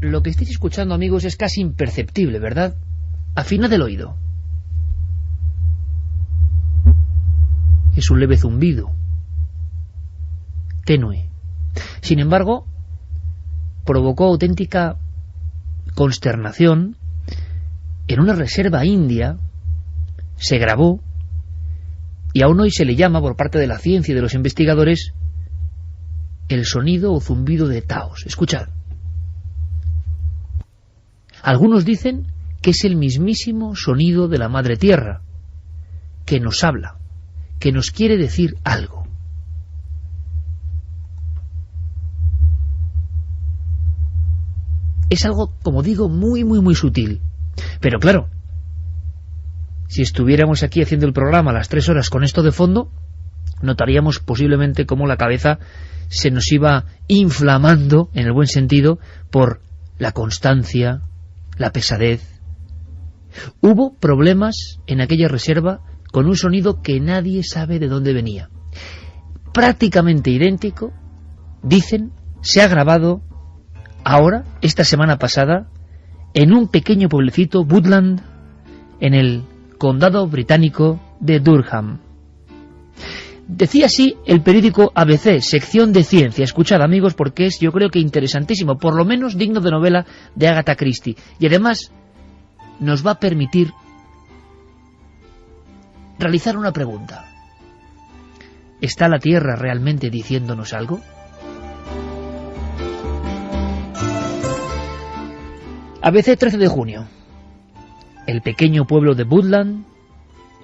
Lo que estáis escuchando, amigos, es casi imperceptible, ¿verdad? Afinad el oído. Es un leve zumbido, tenue. Sin embargo, provocó auténtica consternación. En una reserva india se grabó, y aún hoy se le llama, por parte de la ciencia y de los investigadores, el sonido o zumbido de Taos. Escuchad. Algunos dicen que es el mismísimo sonido de la Madre Tierra, que nos habla, que nos quiere decir algo. Es algo, como digo, muy, muy, muy sutil. Pero claro, si estuviéramos aquí haciendo el programa a las 3 horas con esto de fondo, notaríamos posiblemente cómo la cabeza se nos iba inflamando, en el buen sentido, por la constancia, la pesadez. Hubo problemas en aquella reserva con un sonido que nadie sabe de dónde venía. Prácticamente idéntico, dicen, se ha grabado ahora, esta semana pasada, en un pequeño pueblecito, Woodland, en el condado británico de Durham. Decía así el periódico ABC, sección de ciencia. Escuchad, amigos, porque es, yo creo que interesantísimo, por lo menos digno de novela de Agatha Christie. Y además nos va a permitir realizar una pregunta. ¿Está la Tierra realmente diciéndonos algo? ABC, 13 de junio. El pequeño pueblo de Woodland,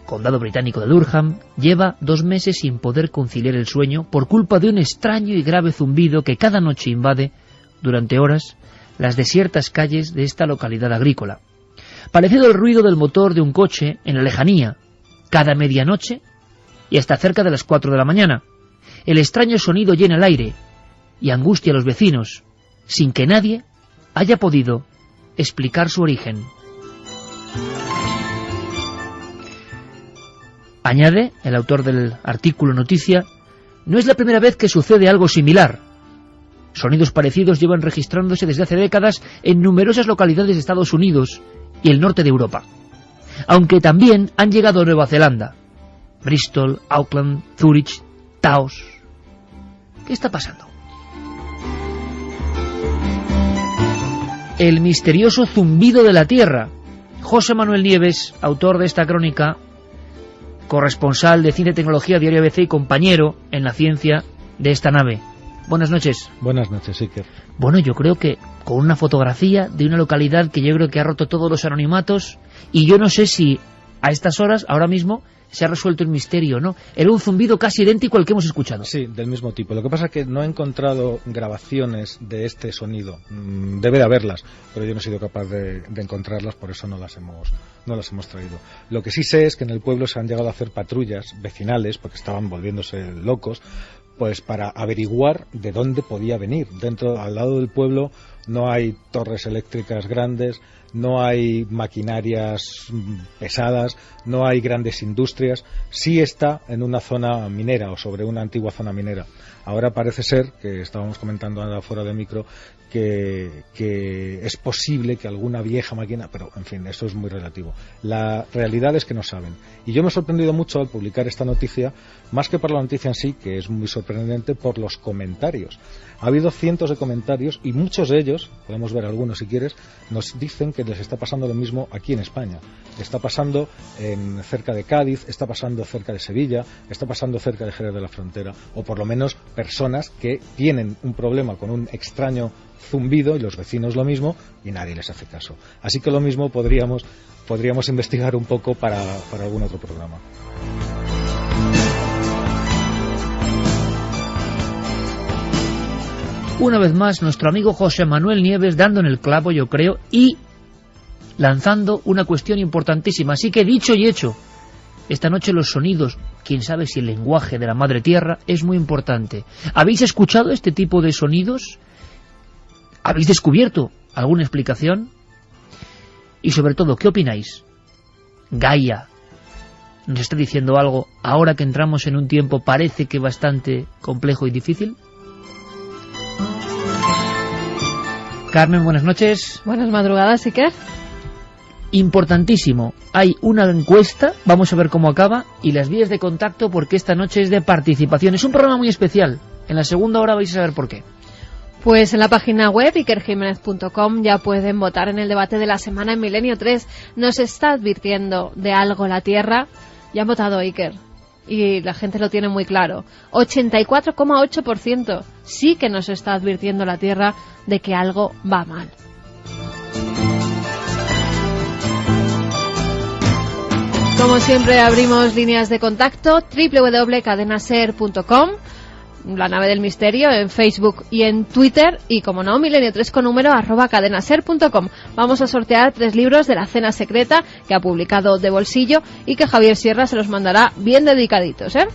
condado británico de Durham, lleva 2 meses sin poder conciliar el sueño por culpa de un extraño y grave zumbido que cada noche invade, durante horas, las desiertas calles de esta localidad agrícola. Parecido al ruido del motor de un coche en la lejanía, cada medianoche y hasta cerca de las 4 de la mañana. El extraño sonido llena el aire y angustia a los vecinos, sin que nadie haya podido explicar su origen. Añade el autor del artículo noticia, no es la primera vez que sucede algo similar. Sonidos parecidos llevan registrándose desde hace décadas en numerosas localidades de Estados Unidos y el norte de Europa, aunque también han llegado a Nueva Zelanda, Bristol, Auckland, Zurich, Taos. ¿Qué está pasando? El misterioso zumbido de la Tierra. José Manuel Nieves, autor de esta crónica, corresponsal de Ciencia y Tecnología, Diario ABC y compañero en la ciencia de esta nave. Buenas noches. Buenas noches, Iker. Bueno, yo creo que con una fotografía de una localidad que yo creo que ha roto todos los anonimatos, y yo no sé si a estas horas, ahora mismo, se ha resuelto el misterio, ¿no? Era un zumbido casi idéntico al que hemos escuchado. Sí, del mismo tipo. Lo que pasa es que no he encontrado grabaciones de este sonido. Debe de haberlas, pero yo no he sido capaz de encontrarlas, por eso no las hemos traído. Lo que sí sé es que en el pueblo se han llegado a hacer patrullas vecinales, porque estaban volviéndose locos, pues para averiguar de dónde podía venir. Al lado del pueblo no hay torres eléctricas grandes, no hay maquinarias pesadas, no hay grandes industrias. Sí está en una zona minera o sobre una antigua zona minera. Ahora parece ser, que estábamos comentando fuera de micro, que es posible que alguna vieja máquina, pero en fin, eso es muy relativo. La realidad es que no saben. Y yo me he sorprendido mucho al publicar esta noticia, más que por la noticia en sí, que es muy sorprendente, por los comentarios. Ha habido cientos de comentarios y muchos de ellos, podemos ver algunos si quieres, nos dicen que les está pasando lo mismo aquí en España. Está pasando cerca de Cádiz, está pasando cerca de Sevilla, está pasando cerca de Jerez de la Frontera, o por lo menos personas que tienen un problema con un extraño zumbido y los vecinos lo mismo y nadie les hace caso. Así que lo mismo podríamos investigar un poco para algún otro programa. Una vez más, nuestro amigo José Manuel Nieves dando en el clavo, yo creo, y lanzando una cuestión importantísima. Así que dicho y hecho, esta noche los sonidos, quién sabe si el lenguaje de la Madre Tierra es muy importante. ¿Habéis escuchado este tipo de sonidos? ¿Habéis descubierto alguna explicación? Y sobre todo, ¿qué opináis? Gaia nos está diciendo algo ahora que entramos en un tiempo parece que bastante complejo y difícil. Carmen, buenas noches. Buenas madrugadas, Iker. Importantísimo, hay una encuesta, vamos a ver cómo acaba, y las vías de contacto, porque esta noche es de participación. Es un programa muy especial. En la segunda hora vais a saber por qué. Pues en la página web ikerjimenez.com ya pueden votar en el debate de la semana en Milenio 3. ¿Nos está advirtiendo de algo la Tierra? Ya han votado, Iker. Y la gente lo tiene muy claro. 84,8% sí que nos está advirtiendo la Tierra de que algo va mal. Como siempre, abrimos líneas de contacto, www.cadenaser.com, la nave del misterio, en Facebook y en Twitter, y como no, Milenio 3 con número @cadenaser.com. Vamos a sortear 3 libros de la cena secreta que ha publicado De Bolsillo y que Javier Sierra se los mandará bien dedicaditos, ¿eh?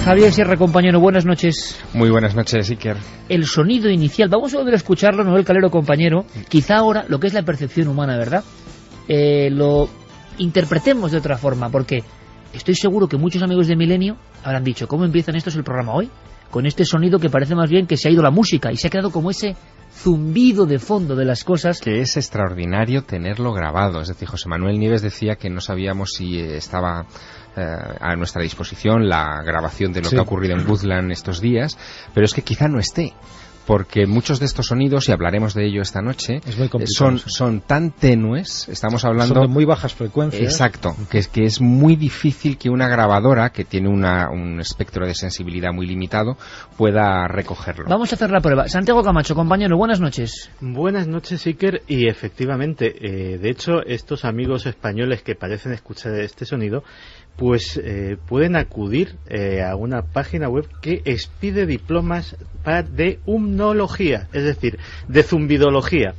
Javier Sierra, compañero, buenas noches. Muy buenas noches, Iker. El sonido inicial, vamos a volver a escucharlo, Noel Calero, compañero. Quizá ahora lo que es la percepción humana, ¿verdad? Lo interpretemos de otra forma, porque estoy seguro que muchos amigos de Milenio habrán dicho, ¿cómo empiezan estos el programa hoy? Con este sonido que parece más bien que se ha ido la música y se ha quedado como ese zumbido de fondo de las cosas. Que es extraordinario tenerlo grabado. Es decir, José Manuel Nieves decía que no sabíamos si estaba a nuestra disposición la grabación de lo que ha ocurrido en Woodland estos días, pero es que quizá no esté. Porque muchos de estos sonidos, y hablaremos de ello esta noche, son tan tenues, estamos hablando... Son de muy bajas frecuencias. Exacto, que es muy difícil que una grabadora, que tiene un espectro de sensibilidad muy limitado, pueda recogerlo. Vamos a hacer la prueba. Santiago Camacho, compañero, buenas noches. Buenas noches, Iker, y efectivamente, de hecho, estos amigos españoles que parecen escuchar este sonido, pues pueden acudir a una página web que expide diplomas de umnología, es decir, de zumbidología,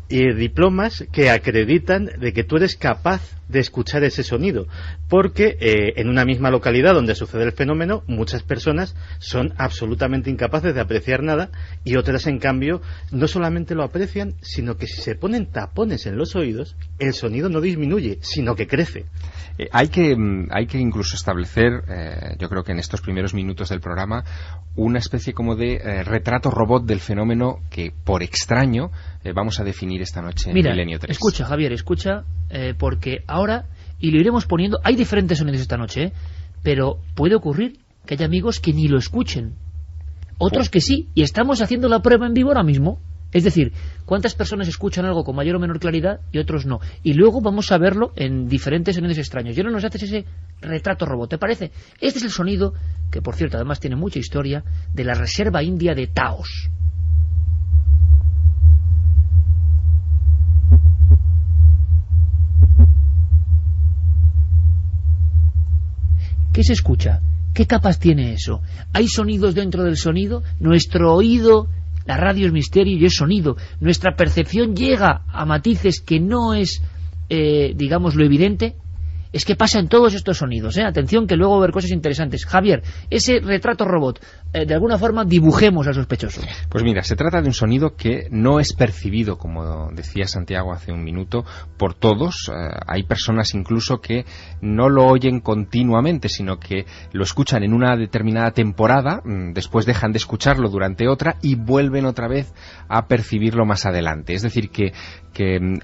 y diplomas que acreditan de que tú eres capaz de escuchar ese sonido, porque en una misma localidad donde sucede el fenómeno, muchas personas son absolutamente incapaces de apreciar nada, y otras, en cambio, no solamente lo aprecian, sino que si se ponen tapones en los oídos, el sonido no disminuye, sino que crece. Hay que incluso establecer, yo creo que en estos primeros minutos del programa, una especie como de retrato robot del fenómeno que, por extraño, vamos a definir esta noche en Milenio 3. Escucha, Javier, escucha, porque ahora, y lo iremos poniendo, hay diferentes sonidos esta noche, pero puede ocurrir que haya amigos que ni lo escuchen, otros que sí, y estamos haciendo la prueba en vivo ahora mismo. Es decir, cuántas personas escuchan algo con mayor o menor claridad y otros no. Y luego vamos a verlo en diferentes sonidos extraños. Y ahora nos haces ese retrato robot, ¿te parece? Este es el sonido, que por cierto además tiene mucha historia, de la reserva india de Taos. ¿Qué se escucha? ¿Qué capas tiene eso? ¿Hay sonidos dentro del sonido? Nuestro oído... La radio es misterio y es sonido. Nuestra percepción llega a matices que no es, digamos, lo evidente. Es que pasa en todos estos sonidos, Atención, que luego va a haber cosas interesantes. Javier, ese retrato robot, de alguna forma dibujemos al sospechoso. Pues mira, se trata de un sonido que no es percibido, como decía Santiago hace un minuto, por todos. Hay personas incluso que no lo oyen continuamente, sino que lo escuchan en una determinada temporada, después dejan de escucharlo durante otra y vuelven otra vez a percibirlo más adelante. Es decir, que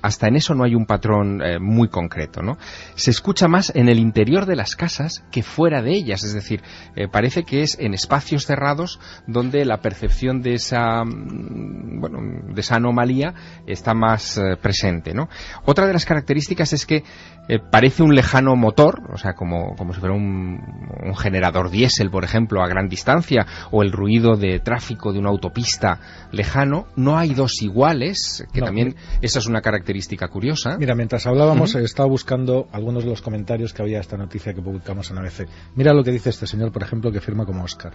hasta en eso no hay un patrón muy concreto, ¿no? Se escucha más en el interior de las casas que fuera de ellas, es decir, parece que es en espacios cerrados donde la percepción de esa anomalía está más presente, ¿no? Otra de las características es que parece un lejano motor, o sea, como si fuera un generador diésel, por ejemplo, a gran distancia, o el ruido de tráfico de una autopista lejano. No hay dos iguales, que también esa es una característica curiosa. Mira, mientras hablábamos, estaba buscando algunos de los comentarios que había esta noticia que publicamos en ABC. Mira lo que dice este señor, por ejemplo, que firma como Óscar.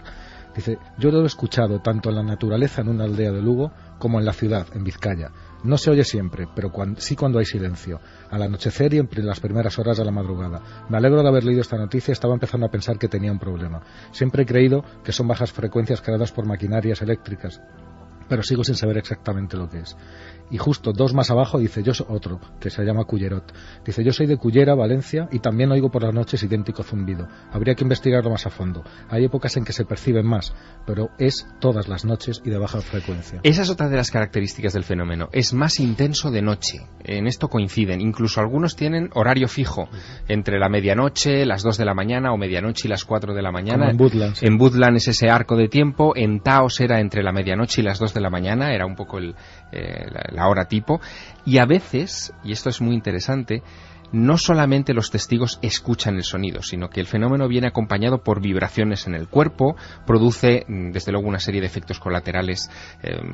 Dice, yo lo he escuchado tanto en la naturaleza en una aldea de Lugo como en la ciudad, en Vizcaya. No se oye siempre, pero sí cuando hay silencio, al anochecer y en las primeras horas de la madrugada. Me alegro de haber leído esta noticia, estaba empezando a pensar que tenía un problema. Siempre he creído que son bajas frecuencias creadas por maquinarias eléctricas pero sigo sin saber exactamente lo que es. Y justo 2 más abajo dice, yo soy otro, que se llama Cullerot. Dice, yo soy de Cullera, Valencia, y también oigo por las noches idéntico zumbido. Habría que investigarlo más a fondo. Hay épocas en que se perciben más, pero es todas las noches y de baja frecuencia. Esa es otra de las características del fenómeno. Es más intenso de noche. En esto coinciden. Incluso algunos tienen horario fijo, entre la medianoche, las 2 de la mañana, o medianoche y las 4 de la mañana. Como en Woodland. Sí. En Woodland es ese arco de tiempo. En Taos era entre la medianoche y las 2 de la mañana. Era un poco la hora tipo, y a veces, y esto es muy interesante, no solamente los testigos escuchan el sonido, sino que el fenómeno viene acompañado por vibraciones en el cuerpo, produce desde luego una serie de efectos colaterales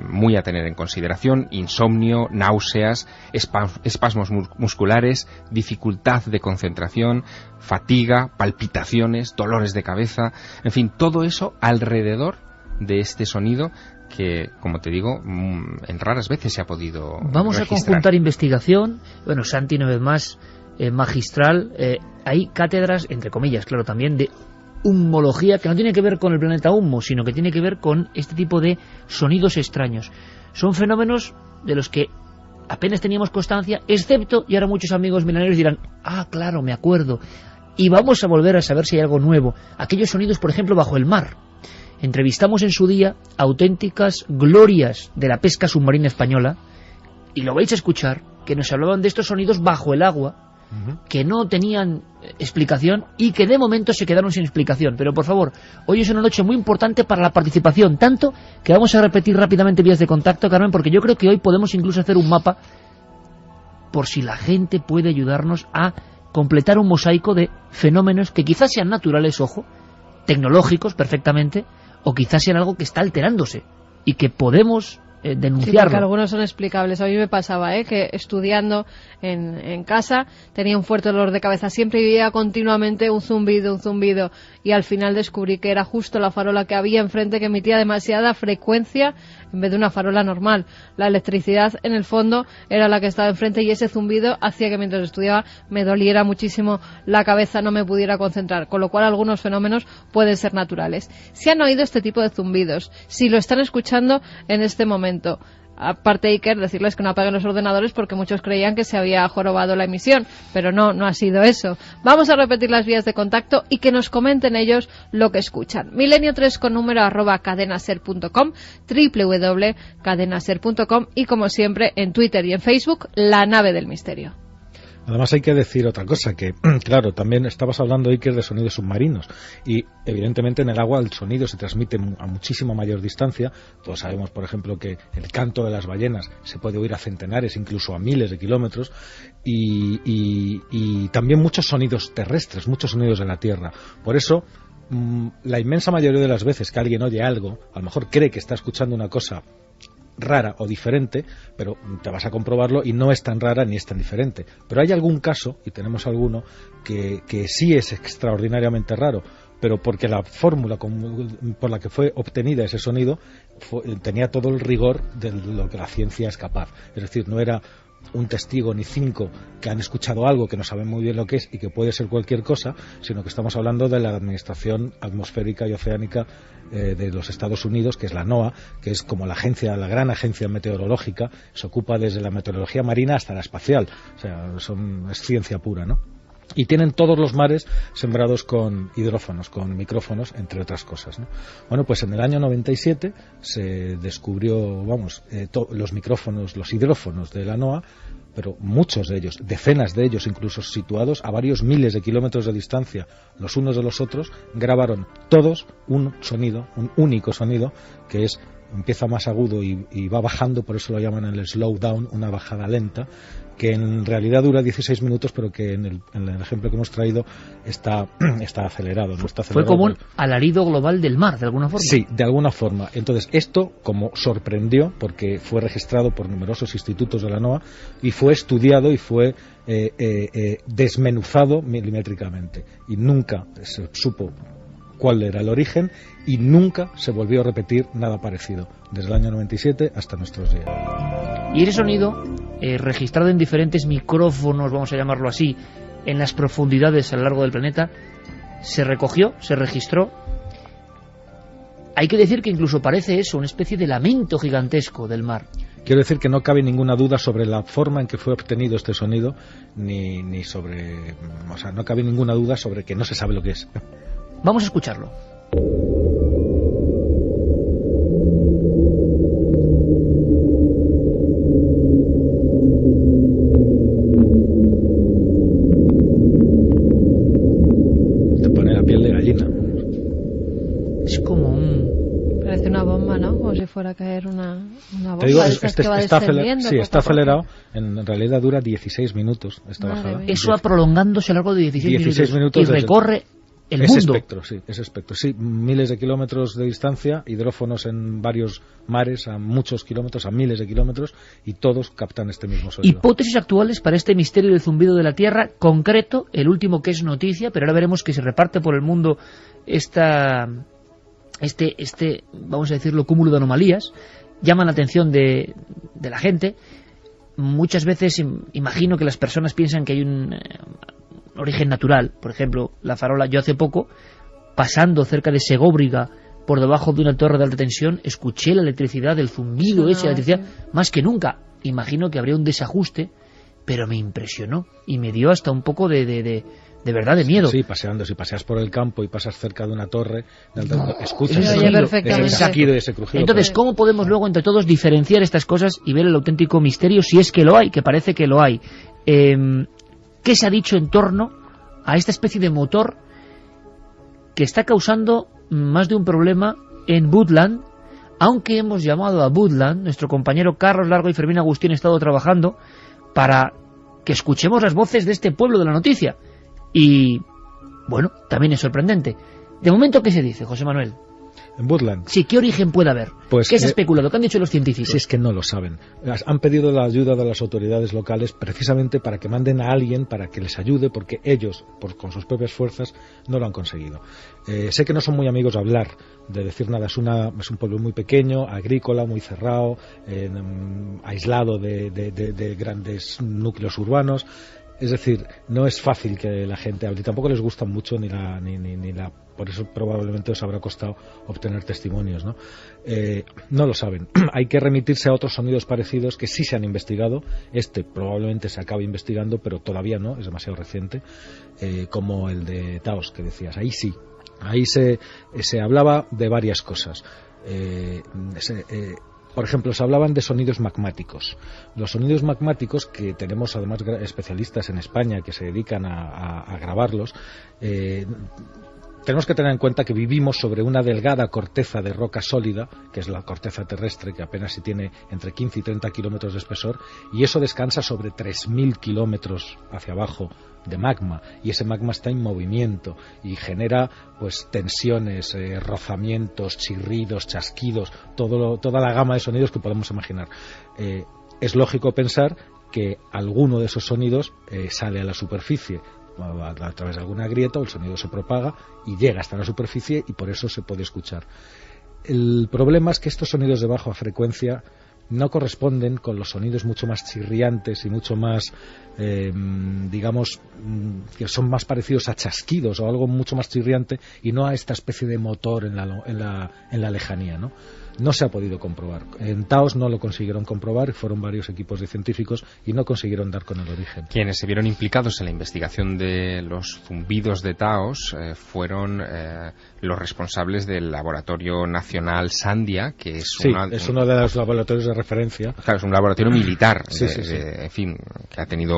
muy a tener en consideración: insomnio, náuseas, espasmos musculares, dificultad de concentración, fatiga, palpitaciones, dolores de cabeza, en fin, todo eso alrededor de este sonido que, como te digo, en raras veces se ha podido Vamos registrar. a conjuntar investigación. Bueno, Santi, una vez más, magistral. Hay cátedras, entre comillas, claro, también de humología, que no tiene que ver con el planeta Humo, sino que tiene que ver con este tipo de sonidos extraños. Son fenómenos de los que apenas teníamos constancia, excepto, y ahora muchos amigos milenarios dirán, ah, claro, me acuerdo, y vamos a volver a saber si hay algo nuevo. Aquellos sonidos, por ejemplo, bajo el mar. Entrevistamos en su día auténticas glorias de la pesca submarina española, y lo vais a escuchar, que nos hablaban de estos sonidos bajo el agua, que no tenían explicación y que de momento se quedaron sin explicación. Pero por favor, hoy es una noche muy importante para la participación, tanto que vamos a repetir rápidamente vías de contacto, Carmen, porque yo creo que hoy podemos incluso hacer un mapa por si la gente puede ayudarnos a completar un mosaico de fenómenos que quizás sean naturales, ojo, tecnológicos perfectamente, o quizás sean algo que está alterándose y que podemos denunciarlo. Sí, porque algunos son explicables. A mí me pasaba que estudiando en casa tenía un fuerte dolor de cabeza, siempre vivía continuamente un zumbido, y al final descubrí que era justo la farola que había enfrente, que emitía demasiada frecuencia en vez de una farola normal. La electricidad en el fondo era la que estaba enfrente, y ese zumbido hacía que mientras estudiaba me doliera muchísimo la cabeza, no me pudiera concentrar, con lo cual algunos fenómenos pueden ser naturales. Si han oído este tipo de zumbidos, si lo están escuchando en este momento, aparte de Iker, decirles que no apaguen los ordenadores, porque muchos creían que se había jorobado la emisión, pero no ha sido eso. Vamos a repetir las vías de contacto y que nos comenten ellos lo que escuchan. Milenio3 con número @cadenaser.com, www.cadenaser.com, y como siempre en Twitter y en Facebook, La Nave del Misterio. Además hay que decir otra cosa, que claro, también estabas hablando, Iker, de sonidos submarinos, y evidentemente en el agua el sonido se transmite a muchísimo mayor distancia. Todos sabemos, por ejemplo, que el canto de las ballenas se puede oír a centenares, incluso a miles de kilómetros, y también muchos sonidos terrestres, muchos sonidos de la tierra. Por eso, la inmensa mayoría de las veces que alguien oye algo, a lo mejor cree que está escuchando una cosa rara o diferente, pero te vas a comprobarlo y no es tan rara ni es tan diferente. Pero hay algún caso, y tenemos alguno, que sí es extraordinariamente raro, pero porque la fórmula por la que fue obtenida ese sonido tenía todo el rigor de lo que la ciencia es capaz. Es decir, no era un testigo ni 5 que han escuchado algo que no saben muy bien lo que es y que puede ser cualquier cosa, sino que estamos hablando de la Administración Atmosférica y Oceánica de los Estados Unidos, que es la NOAA, que es como la gran agencia meteorológica, se ocupa desde la meteorología marina hasta la espacial, o sea, es ciencia pura, ¿no? Y tienen todos los mares sembrados con hidrófonos, con micrófonos, entre otras cosas, ¿no? Bueno, pues en el año 97 se descubrió, los micrófonos, los hidrófonos de la NOAA, pero muchos de ellos, decenas de ellos incluso, situados a varios miles de kilómetros de distancia los unos de los otros, grabaron todos un sonido, un único sonido, que empieza más agudo y va bajando, por eso lo llaman el slow down, una bajada lenta, que en realidad dura 16 minutos, pero que en el ejemplo que hemos traído está acelerado. No está acelerado. Fue como un alarido global del mar, de alguna forma. Sí, de alguna forma. Entonces, esto como sorprendió, porque fue registrado por numerosos institutos de la NOAA y fue estudiado y fue desmenuzado milimétricamente. Y nunca se supo cuál era el origen y nunca se volvió a repetir nada parecido, desde el año 97 hasta nuestros días. Y ese sonido, registrado en diferentes micrófonos, vamos a llamarlo así, en las profundidades a lo largo del planeta, se recogió, se registró, hay que decir que incluso parece eso, una especie de lamento gigantesco del mar. Quiero decir que no cabe ninguna duda sobre la forma en que fue obtenido este sonido, ni sobre... O sea, no cabe ninguna duda sobre que no se sabe lo que es. Vamos a escucharlo. Te pone la piel de gallina. Es como un... Parece una bomba, ¿no? Como si fuera a caer una bomba. Te digo, de esas que va descendiendo sí, poco está a poco. acelerado. En realidad dura 16 minutos esta Madre bajada. mía. Eso va prolongándose a lo largo de 16 minutos y desde- recorre el ese mundo. espectro, sí, ese espectro. Sí, miles de kilómetros de distancia, hidrófonos en varios mares, a muchos kilómetros, a miles de kilómetros, y todos captan este mismo sonido. Hipótesis actuales para este misterio del zumbido de la Tierra, concreto, el último que es noticia, pero ahora veremos que se reparte por el mundo vamos a decirlo, cúmulo de anomalías, llaman la atención de la gente. Muchas veces imagino que las personas piensan que hay un origen natural. Por ejemplo, la farola, yo hace poco, pasando cerca de Segóbriga, por debajo de una torre de alta tensión, escuché la electricidad, el zumbido ese, la electricidad, más que nunca. Imagino que habría un desajuste, pero me impresionó y me dio hasta un poco de verdad de miedo. Sí, paseando, si paseas por el campo y pasas cerca de una torre, escuchas Eso se oye ese perfectamente. saquido y ese crujido. Entonces, ¿cómo podemos luego entre todos diferenciar estas cosas y ver el auténtico misterio, si es que lo hay, que parece que lo hay? ¿Qué se ha dicho en torno a esta especie de motor que está causando más de un problema en Woodland? Aunque hemos llamado a Woodland, nuestro compañero Carlos Largo y Fermín Agustín han estado trabajando para que escuchemos las voces de este pueblo de la noticia. Y, bueno, también es sorprendente. De momento, ¿qué se dice, José Manuel? En Woodland. Sí, ¿qué origen puede haber? Pues, ¿Qué se ha especulado? ¿Qué han dicho los científicos? Si es que no lo saben. Han pedido la ayuda de las autoridades locales precisamente para que manden a alguien para que les ayude, porque ellos, con sus propias fuerzas, no lo han conseguido. Sé que no son muy amigos de hablar, de decir nada. Es un pueblo muy pequeño, agrícola, muy cerrado, aislado de grandes núcleos urbanos. Es decir, no es fácil que la gente hable. Tampoco les gusta mucho ni la por eso probablemente os habrá costado obtener testimonios, ¿no? No lo saben. Hay que remitirse a otros sonidos parecidos que sí se han investigado. Este probablemente se acabe investigando, pero todavía no, es demasiado reciente, como el de Taos que decías. Ahí sí. Ahí se hablaba de varias cosas. Por ejemplo, se hablaban de sonidos magmáticos. Los sonidos magmáticos, que tenemos además especialistas en España que se dedican a grabarlos, tenemos que tener en cuenta que vivimos sobre una delgada corteza de roca sólida, que es la corteza terrestre, que apenas si tiene entre 15 y 30 kilómetros de espesor, y eso descansa sobre 3.000 kilómetros hacia abajo de magma, y ese magma está en movimiento y genera pues tensiones, rozamientos, chirridos, chasquidos, toda la gama de sonidos que podemos imaginar. Es lógico pensar que alguno de esos sonidos sale a la superficie a través de alguna grieta, o el sonido se propaga y llega hasta la superficie y por eso se puede escuchar. El problema es que estos sonidos de baja frecuencia no corresponden con los sonidos mucho más chirriantes y mucho más, digamos, que son más parecidos a chasquidos o algo mucho más chirriante, y no a esta especie de motor en la lejanía, ¿no? No se ha podido comprobar. En Taos no lo consiguieron comprobar, fueron varios equipos de científicos y no consiguieron dar con el origen. Quienes se vieron implicados en la investigación de los zumbidos de Taos fueron los responsables del Laboratorio Nacional Sandia, que es, es uno de los laboratorios de referencia. Claro, es un laboratorio militar, Sí. en fin, que ha tenido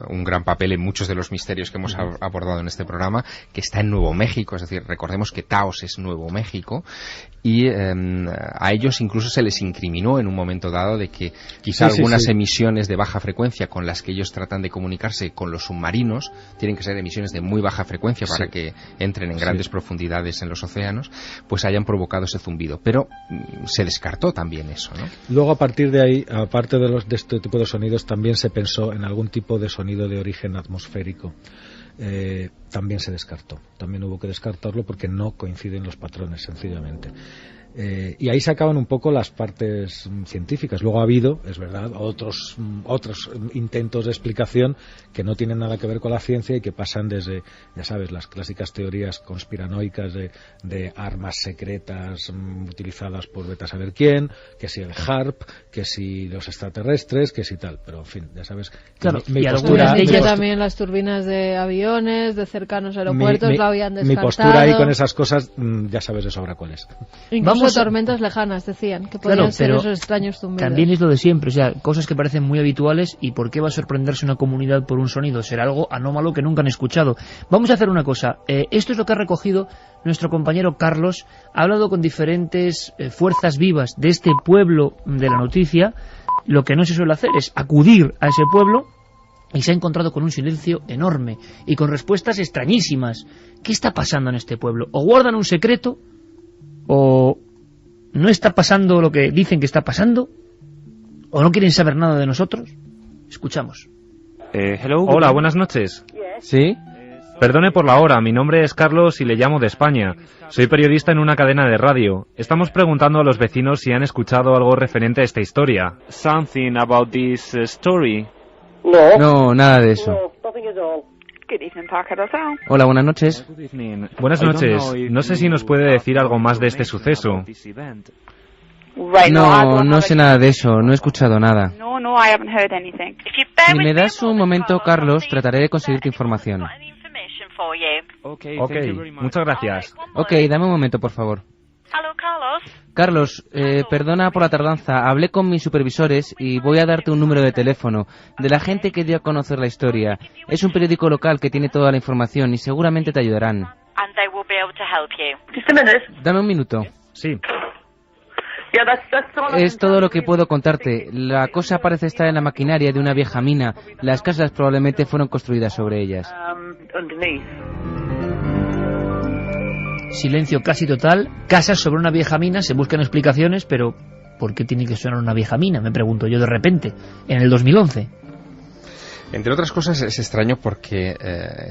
un gran papel en muchos de los misterios que hemos abordado en este programa, que está en Nuevo México. Es decir, recordemos que Taos es Nuevo México, y a ellos incluso se les incriminó en un momento dado de que quizá algunas emisiones de baja frecuencia con las que ellos tratan de comunicarse con los submarinos tienen que ser emisiones de muy baja frecuencia para que entren en grandes profundidades en los océanos, pues hayan provocado ese zumbido. Pero se descartó también eso, ¿no? Luego, a partir de ahí, aparte de este tipo de sonidos, también se pensó en algún tipo de sonido de origen atmosférico. También se descartó. También hubo que descartarlo porque no coinciden los patrones, sencillamente. Y ahí se acaban un poco las partes científicas. Luego ha habido, es verdad, otros intentos de explicación que no tienen nada que ver con la ciencia y que pasan desde, ya sabes, las clásicas teorías conspiranoicas de armas secretas utilizadas por vete a saber quién, que si el HARP, que si los extraterrestres, que si tal. Pero, en fin, ya sabes. Claro, y algunas de ellas también las turbinas de aviones, de cercanos aeropuertos, lo habían descartado. Mi postura ahí con esas cosas, ya sabes de sobra cuál es. Incluso tormentas lejanas, decían, que podían ser esos extraños zumbidos. También es lo de siempre, o sea, cosas que parecen muy habituales, y ¿por qué va a sorprenderse una comunidad por un sonido? Será algo anómalo que nunca han escuchado. Vamos a hacer una cosa, esto es lo que ha recogido nuestro compañero Carlos, ha hablado con diferentes fuerzas vivas de este pueblo de la noticia. Lo que no se suele hacer es acudir a ese pueblo, y se ha encontrado con un silencio enorme y con respuestas extrañísimas. ¿Qué está pasando en este pueblo? ¿O guardan un secreto? ¿O no está pasando lo que dicen que está pasando? ¿O no quieren saber nada de nosotros? Escuchamos. Hola, buenas noches. ¿Sí? Perdone por la hora, mi nombre es Carlos y le llamo de España. Soy periodista en una cadena de radio. Estamos preguntando a los vecinos si han escuchado algo referente a esta historia. Something about this story. No, nada de eso. Hola, buenas noches. Buenas noches. No sé si nos puede decir algo más de este suceso. No sé nada de eso, no he escuchado nada. Si me das un momento, Carlos, trataré de conseguirte información. Ok, muchas gracias. Ok, dame un momento, por favor. Carlos, perdona por la tardanza. Hablé con mis supervisores y voy a darte un número de teléfono de la gente que dio a conocer la historia. Es un periódico local que tiene toda la información y seguramente te ayudarán. Dame un minuto. Sí. Es todo lo que puedo contarte. La cosa parece estar en la maquinaria de una vieja mina. Las casas probablemente fueron construidas sobre ellas. Silencio casi total. Casas sobre una vieja mina, se buscan explicaciones, pero ¿por qué tiene que sonar una vieja mina? Me pregunto yo de repente, en el 2011. Entre otras cosas es extraño porque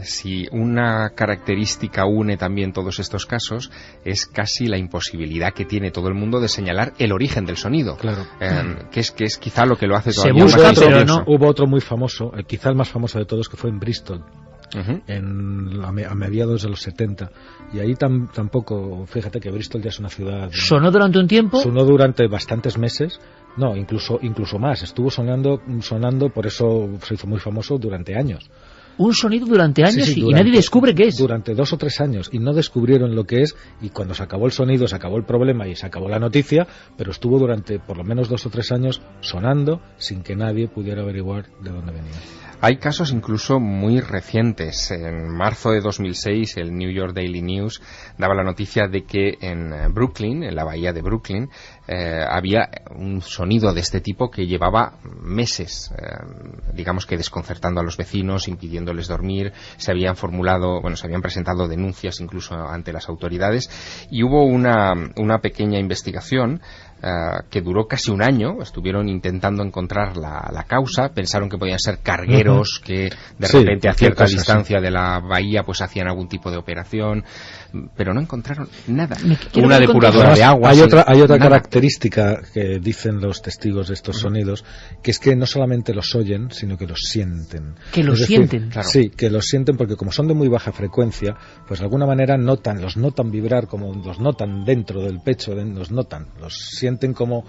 si una característica une también todos estos casos es casi la imposibilidad que tiene todo el mundo de señalar el origen del sonido. Claro. Que es quizá lo que lo hace todavía busca, más pero no. Hubo otro muy famoso, quizá el más famoso de todos, que fue en Bristol. A mediados de los 70, y ahí tampoco, fíjate que Bristol ya es una ciudad. ¿Sonó durante un tiempo? Sonó durante bastantes meses, no, incluso más, estuvo sonando, por eso se hizo muy famoso durante años. Un sonido durante años, sí, y nadie descubre qué es. Durante 2 o 3 años, y no descubrieron lo que es, y cuando se acabó el sonido, se acabó el problema y se acabó la noticia, pero estuvo durante por lo menos 2 o 3 años sonando sin que nadie pudiera averiguar de dónde venía. Hay casos incluso muy recientes. En marzo de 2006 el New York Daily News daba la noticia de que en Brooklyn, en la bahía de Brooklyn, había un sonido de este tipo que llevaba meses, digamos que desconcertando a los vecinos, impidiéndoles dormir. Se habían presentado denuncias incluso ante las autoridades, y hubo una pequeña investigación que duró casi un año. Estuvieron intentando encontrar la causa. Pensaron que podían ser cargueros que de repente a cierta distancia de la bahía pues hacían algún tipo de operación, pero no encontraron nada. Una depuradora de agua. Hay otra característica que dicen los testigos de estos sonidos, que es que no solamente los oyen, sino que los sienten. ¿Que los sienten? Claro. Sí, que los sienten, porque como son de muy baja frecuencia, pues de alguna manera los notan vibrar, como los notan dentro del pecho, los sienten como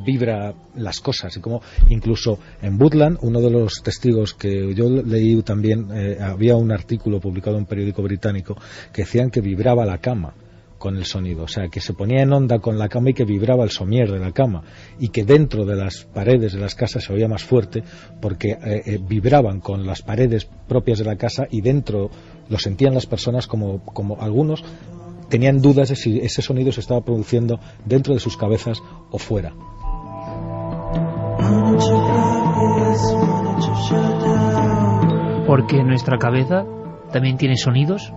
vibra las cosas, y como incluso en Woodland, uno de los testigos que yo leí también, había un artículo publicado en un periódico británico que decían que vibraba la cama con el sonido, o sea, que se ponía en onda con la cama y que vibraba el somier de la cama, y que dentro de las paredes de las casas se oía más fuerte porque vibraban con las paredes propias de la casa, y dentro lo sentían las personas como algunos tenían dudas de si ese sonido se estaba produciendo dentro de sus cabezas o fuera. Porque nuestra cabeza también tiene sonidos.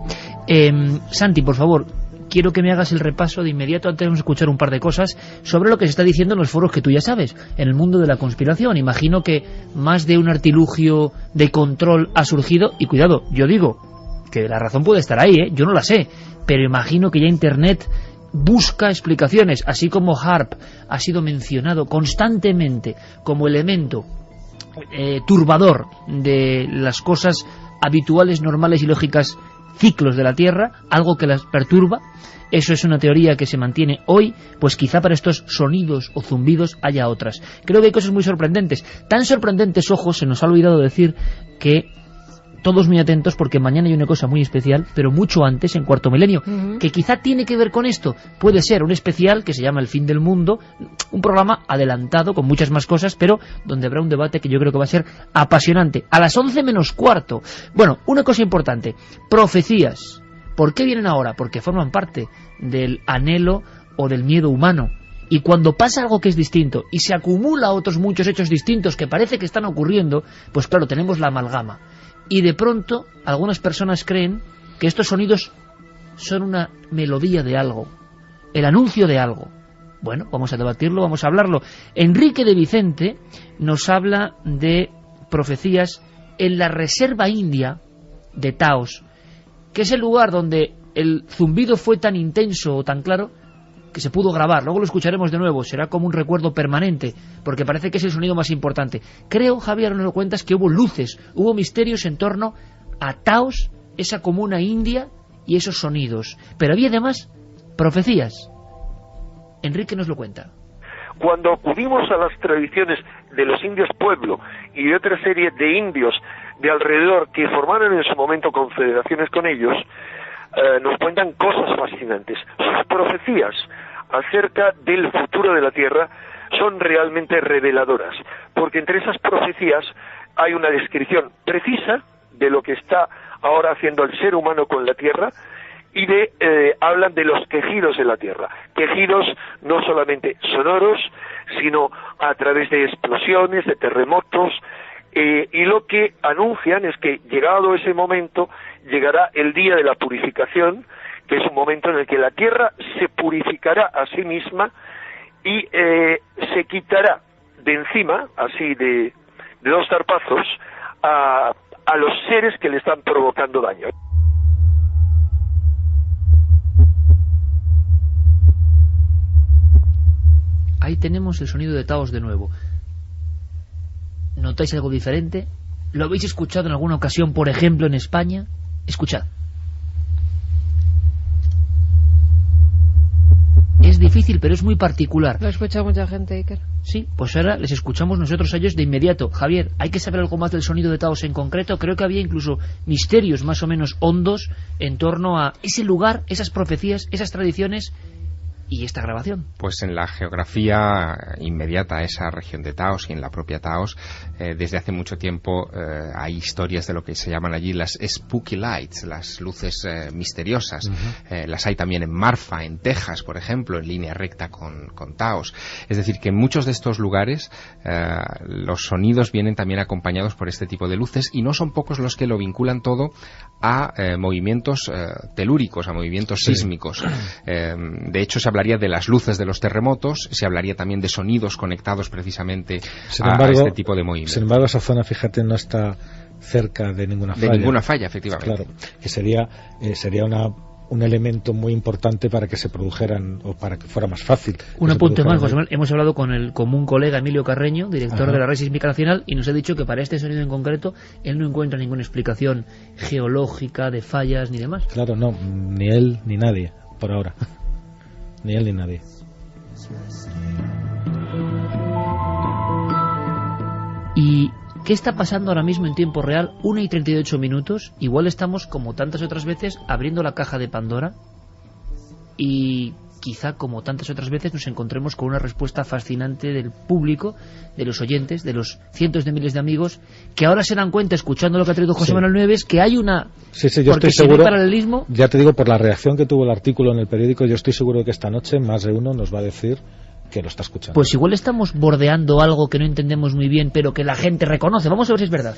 Santi, por favor, quiero que me hagas el repaso de inmediato. Antes vamos a escuchar un par de cosas sobre lo que se está diciendo en los foros que tú ya sabes, en el mundo de la conspiración. Imagino que más de un artilugio de control ha surgido, y cuidado, yo digo que la razón puede estar ahí, yo no la sé, pero imagino que ya Internet busca explicaciones, así como HAARP ha sido mencionado constantemente como elemento turbador de las cosas habituales, normales y lógicas, ciclos de la Tierra, algo que las perturba. Eso es una teoría que se mantiene hoy, pues quizá para estos sonidos o zumbidos haya otras. Creo que hay cosas muy sorprendentes. Tan sorprendentes, ojos, se nos ha olvidado decir que todos muy atentos, porque mañana hay una cosa muy especial, pero mucho antes, en Cuarto Milenio, que quizá tiene que ver con esto. Puede ser un especial que se llama El Fin del Mundo, un programa adelantado con muchas más cosas, pero donde habrá un debate que yo creo que va a ser apasionante. A las 11 menos cuarto. Bueno, una cosa importante, profecías. ¿Por qué vienen ahora? Porque forman parte del anhelo o del miedo humano. Y cuando pasa algo que es distinto y se acumula otros muchos hechos distintos que parece que están ocurriendo, pues claro, tenemos la amalgama. Y de pronto algunas personas creen que estos sonidos son una melodía de algo, el anuncio de algo. Bueno, vamos a debatirlo, vamos a hablarlo. Enrique de Vicente nos habla de profecías en la reserva india de Taos, que es el lugar donde el zumbido fue tan intenso o tan claro que se pudo grabar. Luego lo escucharemos de nuevo, será como un recuerdo permanente, porque parece que es el sonido más importante. Creo, Javier, no lo cuentas, que hubo luces, hubo misterios en torno a Taos, esa comuna india y esos sonidos. Pero había además profecías. Enrique nos lo cuenta. Cuando acudimos a las tradiciones de los indios pueblo y de otra serie de indios de alrededor que formaron en su momento confederaciones con ellos, nos cuentan cosas fascinantes. Sus profecías acerca del futuro de la Tierra son realmente reveladoras, porque entre esas profecías hay una descripción precisa de lo que está ahora haciendo el ser humano con la Tierra, y hablan de los quejidos de la Tierra, quejidos no solamente sonoros, sino a través de explosiones, de terremotos, y lo que anuncian es que llegado ese momento llegará el día de la purificación, que es un momento en el que la Tierra se purificará a sí misma y se quitará de encima, así de dos zarpazos, a los seres que le están provocando daño. Ahí tenemos el sonido de Taos de nuevo. ¿Notáis algo diferente? ¿Lo habéis escuchado en alguna ocasión, por ejemplo, en España? Escuchad. Es difícil, pero es muy particular. Lo ha escuchado mucha gente, Iker. Sí, pues ahora les escuchamos nosotros a ellos de inmediato. Javier, ¿hay que saber algo más del sonido de Taos en concreto? Creo que había incluso misterios más o menos hondos en torno a ese lugar, esas profecías, esas tradiciones y esta grabación. Pues en la geografía inmediata a esa región de Taos y en la propia Taos, desde hace mucho tiempo hay historias de lo que se llaman allí las spooky lights, las luces misteriosas. Las hay también en Marfa, en Texas, por ejemplo, en línea recta con Taos. Es decir, que en muchos de estos lugares los sonidos vienen también acompañados por este tipo de luces, y no son pocos los que lo vinculan todo a movimientos telúricos, a movimientos sísmicos. De hecho, se hablaría de las luces de los terremotos, se hablaría también de sonidos conectados precisamente a este tipo de movimientos. Sin embargo, esa zona, fíjate, no está cerca de ninguna falla. De ninguna falla, efectivamente. Claro, que sería un elemento muy importante para que se produjeran, o para que fuera más fácil. Un apunte más, José Manuel. Hemos hablado con el común colega Emilio Carreño, director de la Red Sísmica Nacional, y nos ha dicho que para este sonido en concreto él no encuentra ninguna explicación geológica de fallas ni demás. Claro, no, ni él ni nadie, por ahora. Ni él ni nadie. ¿Y qué está pasando ahora mismo en tiempo real? 1:38. Igual estamos, como tantas otras veces, abriendo la caja de Pandora, y quizá, como tantas otras veces, nos encontremos con una respuesta fascinante del público, de los oyentes, de los cientos de miles de amigos, que ahora se dan cuenta, escuchando lo que ha traído José Manuel Nieves, que hay una... yo estoy seguro, paralelismo. Ya te digo, por la reacción que tuvo el artículo en el periódico, yo estoy seguro de que esta noche más de uno nos va a decir que lo está escuchando. Pues igual estamos bordeando algo que no entendemos muy bien, pero que la gente reconoce. Vamos a ver si es verdad.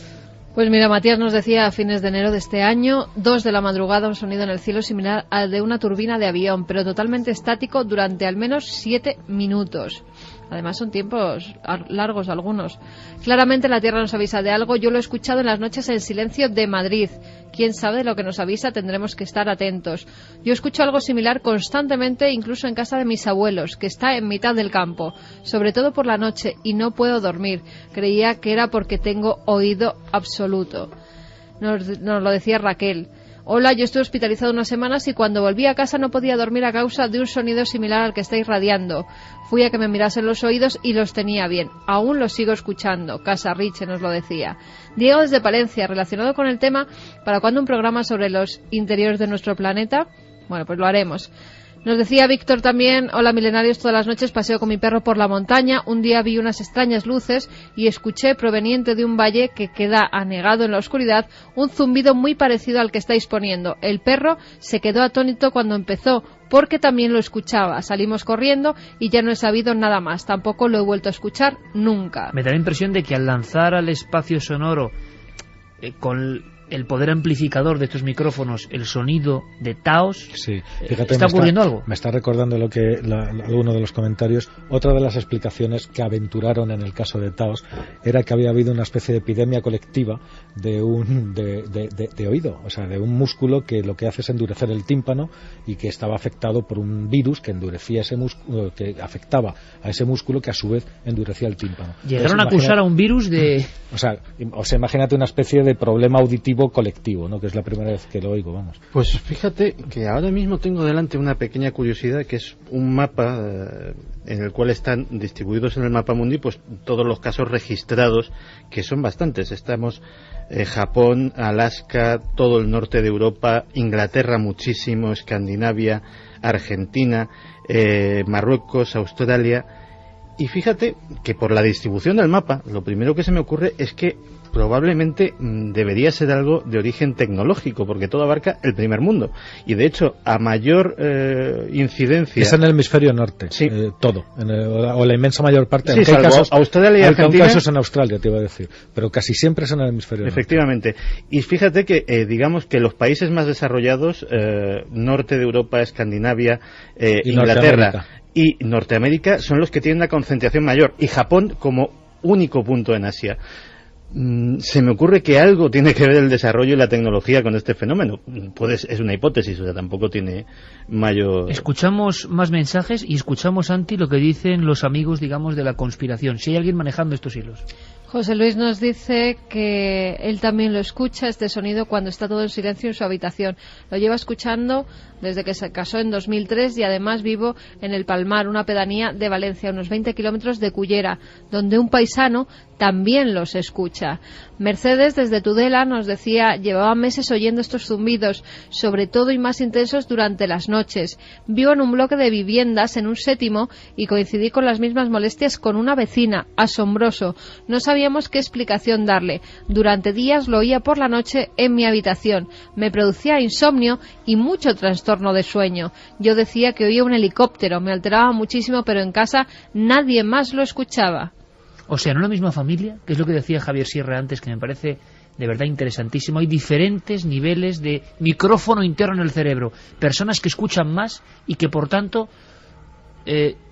Pues mira, Matías nos decía a fines de enero de este año, 2 de la madrugada, un sonido en el cielo similar al de una turbina de avión, pero totalmente estático durante al menos 7 minutos. Además son tiempos largos algunos. Claramente la Tierra nos avisa de algo. Yo lo he escuchado en las noches en silencio de Madrid. Quién sabe de lo que nos avisa, tendremos que estar atentos. Yo escucho algo similar constantemente, incluso en casa de mis abuelos, que está en mitad del campo, sobre todo por la noche, y no puedo dormir. Creía que era porque tengo oído absoluto. Nos lo decía Raquel. Hola, yo estuve hospitalizado unas semanas y cuando volví a casa no podía dormir a causa de un sonido similar al que está irradiando. Fui a que me mirasen los oídos y los tenía bien. Aún los sigo escuchando. Casa Riche nos lo decía. Diego desde Palencia, relacionado con el tema, ¿para cuándo un programa sobre los interiores de nuestro planeta? Bueno, pues lo haremos. Nos decía Víctor también, hola milenarios, todas las noches paseo con mi perro por la montaña, un día vi unas extrañas luces y escuché, proveniente de un valle que queda anegado en la oscuridad, un zumbido muy parecido al que estáis poniendo. El perro se quedó atónito cuando empezó, porque también lo escuchaba. Salimos corriendo y ya no he sabido nada más, tampoco lo he vuelto a escuchar nunca. Me da la impresión de que al lanzar al espacio sonoro con el poder amplificador de estos micrófonos, el sonido de Taos, sí. Fíjate, ¿está ocurriendo algo? Me está recordando alguno de los comentarios. Otra de las explicaciones que aventuraron en el caso de Taos era que había habido una especie de epidemia colectiva de oído, o sea, de un músculo que lo que hace es endurecer el tímpano y que estaba afectado por un virus que endurecía ese músculo, que afectaba a ese músculo que a su vez endurecía el tímpano. Llegaron a acusar a un virus de... O sea, imagínate una especie de problema auditivo colectivo, ¿no? Que es la primera vez que lo oigo, vamos. Pues fíjate que ahora mismo tengo delante una pequeña curiosidad, que es un mapa en el cual están distribuidos en el mapa mundi pues todos los casos registrados, que son bastantes. Estamos Japón, Alaska, todo el norte de Europa, Inglaterra muchísimo, Escandinavia, Argentina, Marruecos, Australia. Y fíjate que por la distribución del mapa, lo primero que se me ocurre es que probablemente debería ser algo de origen tecnológico, porque todo abarca el primer mundo. Y de hecho, a mayor incidencia... Es en el hemisferio norte, sí. Todo. O la inmensa mayor parte. Sí, salvo casos, Australia y Argentina. Hay casos en Australia, te iba a decir. Pero casi siempre es en el hemisferio norte. Efectivamente. Y fíjate que, digamos que los países más desarrollados, norte de Europa, Escandinavia, Inglaterra y Norteamérica, son los que tienen una concentración mayor. Y Japón como único punto en Asia. Se me ocurre que algo tiene que ver el desarrollo y la tecnología con este fenómeno. Es una hipótesis, o sea, tampoco tiene mayor... Escuchamos más mensajes y escuchamos, Santi, lo que dicen los amigos, digamos, de la conspiración. Si hay alguien manejando estos hilos. José Luis nos dice que él también lo escucha, este sonido, cuando está todo en silencio en su habitación. Lo lleva escuchando desde que se casó en 2003 y además vivo en El Palmar, una pedanía de Valencia, unos 20 kilómetros de Cullera, donde un paisano también los escucha. Mercedes, desde Tudela, nos decía, llevaba meses oyendo estos zumbidos, sobre todo y más intensos durante las noches. Vivo en un bloque de viviendas en un 7º y coincidí con las mismas molestias con una vecina. Asombroso. No sabíamos qué explicación darle. Durante días lo oía por la noche en mi habitación. Me producía insomnio y mucho trastorno de sueño. Yo decía que oía un helicóptero, me alteraba muchísimo, pero en casa nadie más lo escuchaba. O sea, en una misma familia, que es lo que decía Javier Sierra antes, que me parece de verdad interesantísimo, hay diferentes niveles de micrófono interno en el cerebro. Personas que escuchan más y que, por tanto,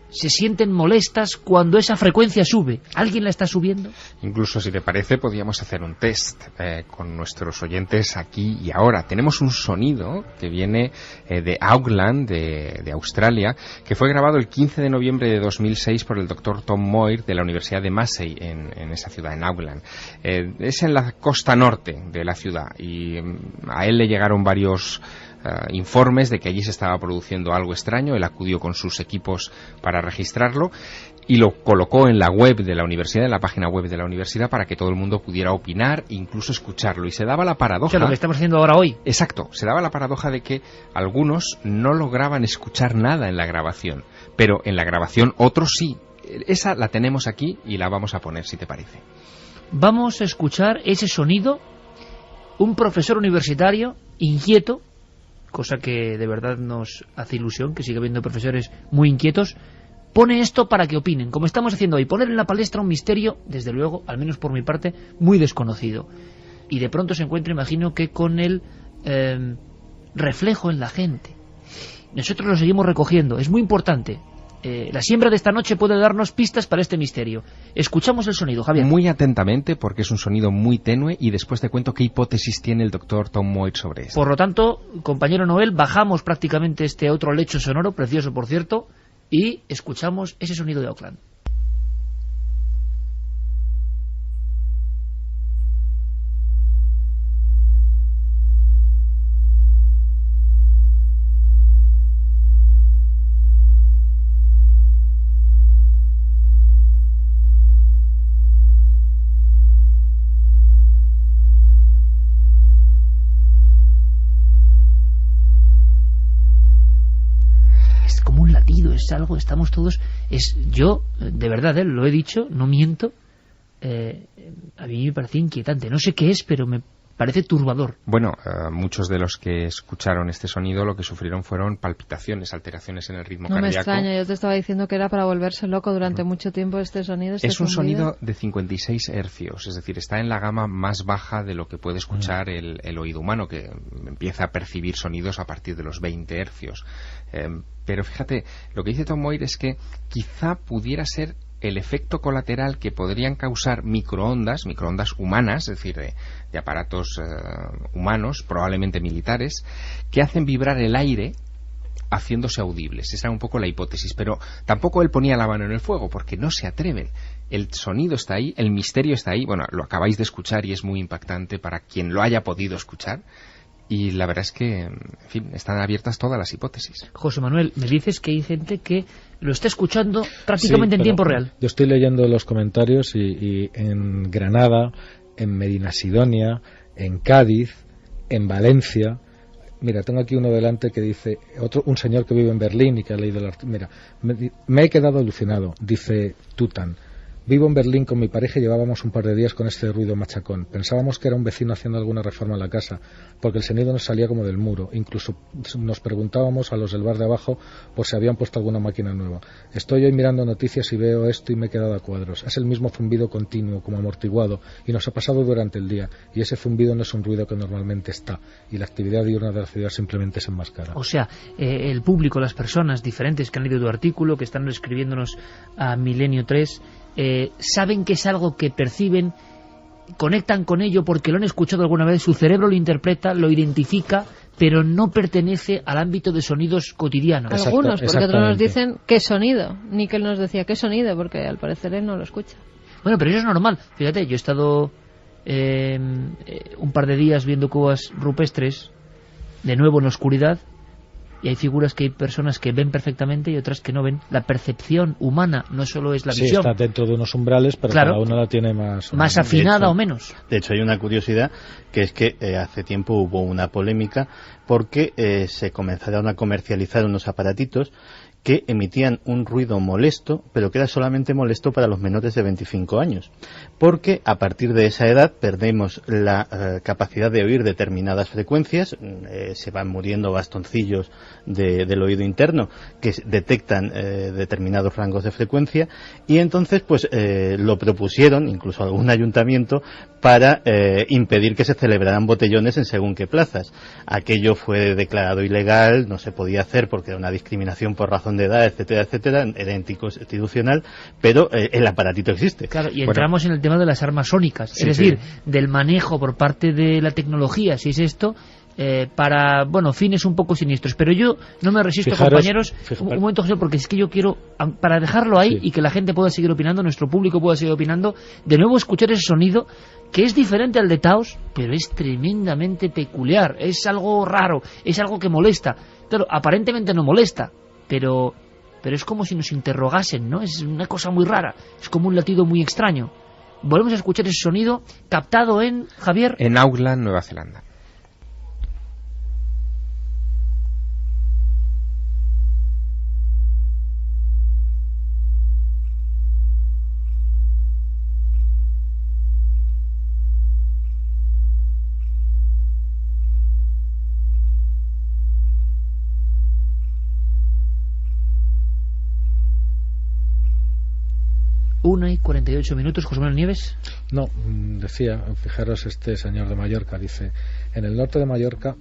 se sienten molestas cuando esa frecuencia sube. ¿Alguien la está subiendo? Incluso, si te parece, podríamos hacer un test con nuestros oyentes aquí y ahora. Tenemos un sonido que viene de Auckland, de Australia, que fue grabado el 15 de noviembre de 2006 por el doctor Tom Moir de la Universidad de Massey en esa ciudad, en Auckland. Es en la costa norte de la ciudad y a él le llegaron varios informes de que allí se estaba produciendo algo extraño. Él acudió con sus equipos para registrarlo y lo colocó en la web de la universidad, en la página web de la universidad, para que todo el mundo pudiera opinar e incluso escucharlo. Y se daba la paradoja... O sea, lo que estamos haciendo ahora hoy. Exacto. Se daba la paradoja de que algunos no lograban escuchar nada en la grabación, pero en la grabación otros sí. Esa la tenemos aquí y la vamos a poner, si te parece. Vamos a escuchar ese sonido. Un profesor universitario inquieto, cosa que de verdad nos hace ilusión, que siga habiendo profesores muy inquietos, pone esto para que opinen, como estamos haciendo hoy, poner en la palestra un misterio, desde luego, al menos por mi parte, muy desconocido. Y de pronto se encuentra, imagino, que con el reflejo en la gente. Nosotros lo seguimos recogiendo, es muy importante. la siembra de esta noche puede darnos pistas para este misterio. Escuchamos el sonido, Javier. Muy atentamente, porque es un sonido muy tenue, y después te cuento qué hipótesis tiene el doctor Tom Moir sobre esto. Por lo tanto, compañero Noel, bajamos prácticamente este otro lecho sonoro, precioso por cierto, y escuchamos ese sonido de Auckland. Es algo, estamos todos, yo, de verdad, lo he dicho, no miento, a mí me parece inquietante, no sé qué es, pero me parece turbador. Bueno, muchos de los que escucharon este sonido lo que sufrieron fueron palpitaciones, alteraciones en el ritmo cardíaco. No me extraña, yo te estaba diciendo que era para volverse loco durante mucho tiempo este sonido. Es un sonido de 56 hercios, es decir, está en la gama más baja de lo que puede escuchar el oído humano, que empieza a percibir sonidos a partir de los 20 hercios. Pero fíjate, lo que dice Tom Moir es que quizá pudiera ser el efecto colateral que podrían causar microondas humanas, es decir, de aparatos humanos, probablemente militares, que hacen vibrar el aire haciéndose audibles. Esa era un poco la hipótesis, pero tampoco él ponía la mano en el fuego, porque no se atreven. El sonido está ahí, el misterio está ahí, bueno, lo acabáis de escuchar y es muy impactante para quien lo haya podido escuchar. Y la verdad es que, en fin, están abiertas todas las hipótesis. José Manuel, me dices que hay gente que lo está escuchando prácticamente en tiempo real. Yo estoy leyendo los comentarios y en Granada, en Medina Sidonia, en Cádiz, en Valencia. Mira, tengo aquí uno delante que dice, un señor que vive en Berlín y que ha leído el artículo. Mira, me he quedado alucinado, dice Tutan. Vivo en Berlín con mi pareja y llevábamos un par de días con este ruido machacón. Pensábamos que era un vecino haciendo alguna reforma en la casa, porque el sonido nos salía como del muro. Incluso nos preguntábamos a los del bar de abajo por si habían puesto alguna máquina nueva. Estoy hoy mirando noticias y veo esto y me he quedado a cuadros. Es el mismo zumbido continuo, como amortiguado, y nos ha pasado durante el día. Y ese zumbido no es un ruido que normalmente está, y la actividad diurna de la ciudad simplemente se enmascara. O sea, el público, las personas diferentes que han leído tu artículo, que están escribiéndonos a Milenio 3... saben que es algo que perciben, conectan con ello porque lo han escuchado alguna vez, su cerebro lo interpreta, lo identifica, pero no pertenece al ámbito de sonidos cotidianos. Algunos, porque otros nos dicen qué sonido. Nickel nos decía qué sonido, porque al parecer él no lo escucha. Bueno, pero eso es normal. Fíjate, yo he estado un par de días viendo cuevas rupestres, de nuevo en la oscuridad, y hay figuras que hay personas que ven perfectamente y otras que no ven. La percepción humana no solo es la visión. Sí, está dentro de unos umbrales, pero claro, cada una la tiene más afinada o menos. De hecho, hay una curiosidad, que es que hace tiempo hubo una polémica porque se comenzaron a comercializar unos aparatitos que emitían un ruido molesto, pero que era solamente molesto para los menores de 25 años. Porque a partir de esa edad perdemos la capacidad de oír determinadas frecuencias, se van muriendo bastoncillos del oído interno que detectan determinados rangos de frecuencia, y entonces pues lo propusieron, incluso algún ayuntamiento, para impedir que se celebraran botellones en según qué plazas. Aquello fue declarado ilegal, no se podía hacer porque era una discriminación por razón de edad, etcétera, etcétera, era anticonstitucional, pero el aparatito existe. Claro, y entramos en el tema de las armas sónicas, es decir, del manejo por parte de la tecnología, si es esto, para, bueno, fines un poco siniestros. Pero yo no me resisto, compañeros, un momento, José, porque es que yo quiero, para dejarlo ahí y que la gente pueda seguir opinando, nuestro público pueda seguir opinando, de nuevo escuchar ese sonido que es diferente al de Taos, pero es tremendamente peculiar, es algo raro, es algo que molesta. Claro, aparentemente no molesta, pero es como si nos interrogasen, ¿no? Es una cosa muy rara, es como un latido muy extraño. Volvemos a escuchar ese sonido captado en, Javier, en Auckland, Nueva Zelanda. Una y 48 minutos, José Manuel Nieves. No, decía, fijaros, este señor de Mallorca dice, en el norte de Mallorca